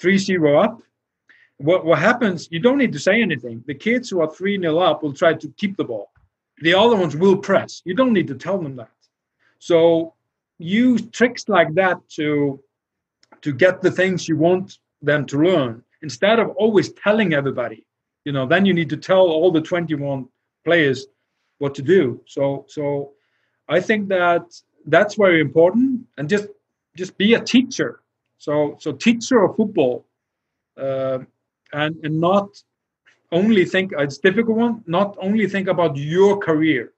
3-0 up. What happens, you don't need to say anything. The kids who are 3-0 up will try to keep the ball. The other ones will press. You don't need to tell them that. So use tricks like that to get the things you want them to learn, instead of always telling everybody. Then you need to tell all the 21 players what to do. So I think that's very important, and just be a teacher. So teacher of football, and not only think, it's a difficult one, not only think about your career.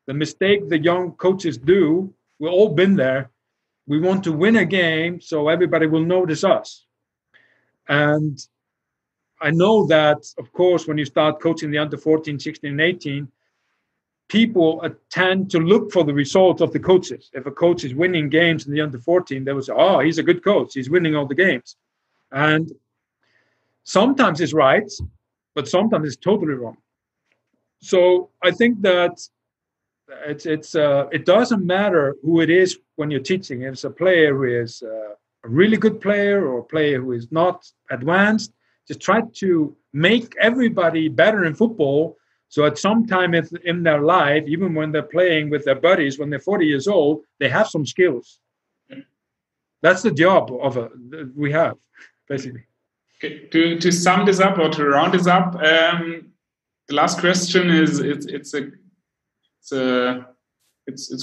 The mistake the young coaches do, we've all been there. We want to win a game so everybody will notice us. And I know that, of course, when you start coaching the under 14, 16, and 18, people tend to look for the results of the coaches. If a coach is winning games in the under 14, they will say, oh, he's a good coach. He's winning all the games. And sometimes it's right, but sometimes it's totally wrong. So I think that it doesn't matter who it is when you're teaching. If it's a player who is a really good player or a player who is not advanced, just try to make everybody better in football. So at some time in their life, even when they're playing with their buddies, when they're 40 years old, they have some skills. That's the job we have, basically. Okay. To sum this up or to round this up, the last question is it's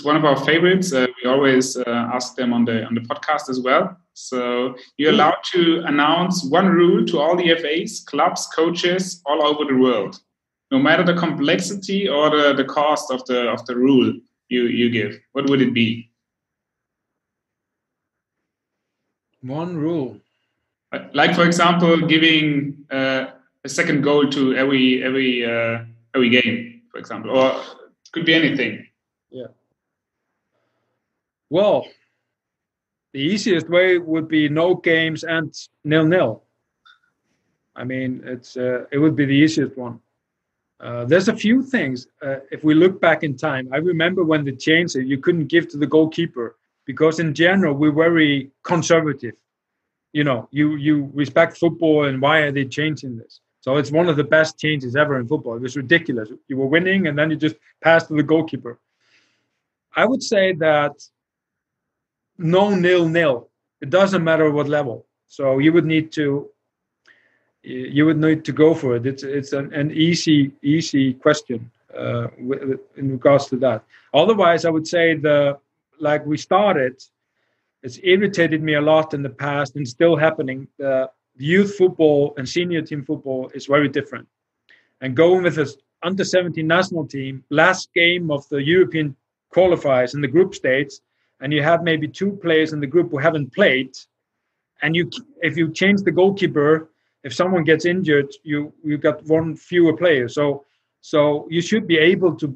one of our favorites. We always ask them on the podcast as well. So you're allowed to announce one rule to all the FAs, clubs, coaches all over the world, no matter the complexity or the cost of the rule you give. What would it be? One rule. Like, for example, giving a second goal to every game, for example, or it could be anything. Yeah. Well, the easiest way would be no games and 0-0. I mean, it would be the easiest one. There's a few things. If we look back in time, I remember when they changed it, you couldn't give to the goalkeeper because in general, we're very conservative. You know, you respect football and why are they changing this? So it's one of the best changes ever in football. It was ridiculous. You were winning and then you just passed to the goalkeeper. I would say that no 0-0. It doesn't matter what level. So you would need to go for it. It's an easy question in regards to that. Otherwise, I would say like we started, it's irritated me a lot in the past and still happening. The youth football and senior team football is very different. And going with this under 17 national team, last game of the European qualifiers in the group stage, and you have maybe 2 players in the group who haven't played, and if you change the goalkeeper, if someone gets injured, you got 1 fewer player. So you should be able to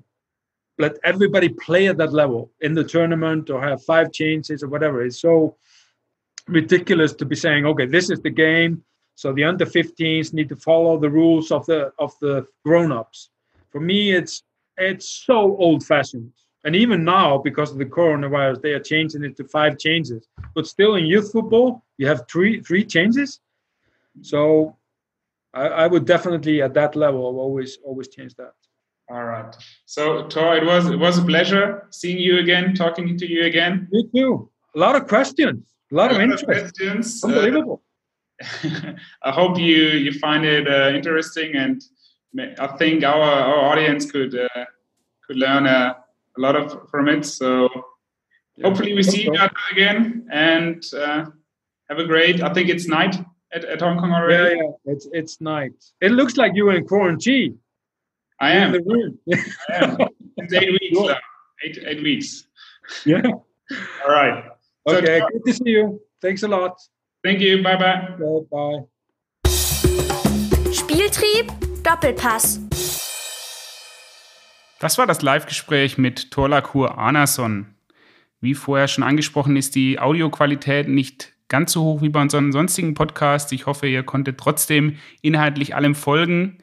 let everybody play at that level in the tournament or have 5 changes or whatever. It's so ridiculous to be saying, okay, this is the game. So the under 15s need to follow the rules of the grown-ups. For me, it's so old-fashioned. And even now, because of the coronavirus, they are changing it to 5 changes. But still in youth football, you have three changes. So I would definitely at that level always change that. All right. So Thor, it was a pleasure seeing you again, talking to you again. Me too. A lot of questions, a lot of interest. Questions. Unbelievable. I hope you find it interesting, and I think our audience could learn a lot from it. So hopefully we see each other again, and have a great. I think it's night at Hong Kong already. Yeah. It's night. It looks like you were in quarantine. I am. In the room. I am. It's 8 weeks now. 8 weeks. Yeah. All right. Okay. Good to see you. Thanks a lot. Thank you. Bye-bye. Bye. Spieltrieb, Doppelpass. Das war das Live-Gespräch mit Thorlakur Arnason. Wie vorher schon angesprochen, ist die Audioqualität nicht ganz so hoch wie bei unseren sonstigen Podcasts. Ich hoffe, ihr konntet trotzdem inhaltlich allem folgen.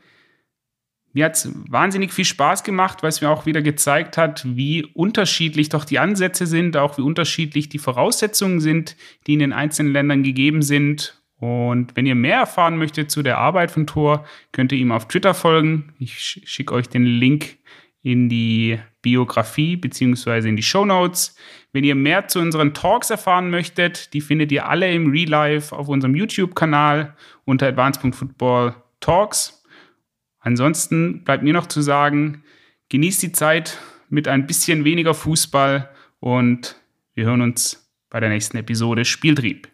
Mir hat es wahnsinnig viel Spaß gemacht, weil es mir auch wieder gezeigt hat, wie unterschiedlich doch die Ansätze sind, auch wie unterschiedlich die Voraussetzungen sind, die in den einzelnen Ländern gegeben sind. Und wenn ihr mehr erfahren möchtet zu der Arbeit von Thor, könnt ihr ihm auf Twitter folgen. Ich schicke euch den Link in die Biografie bzw. in die Shownotes. Wenn ihr mehr zu unseren Talks erfahren möchtet, die findet ihr alle im Real Life auf unserem YouTube-Kanal unter advanced.football talks. Ansonsten bleibt mir noch zu sagen, genießt die Zeit mit ein bisschen weniger Fußball und wir hören uns bei der nächsten Episode Spieltrieb.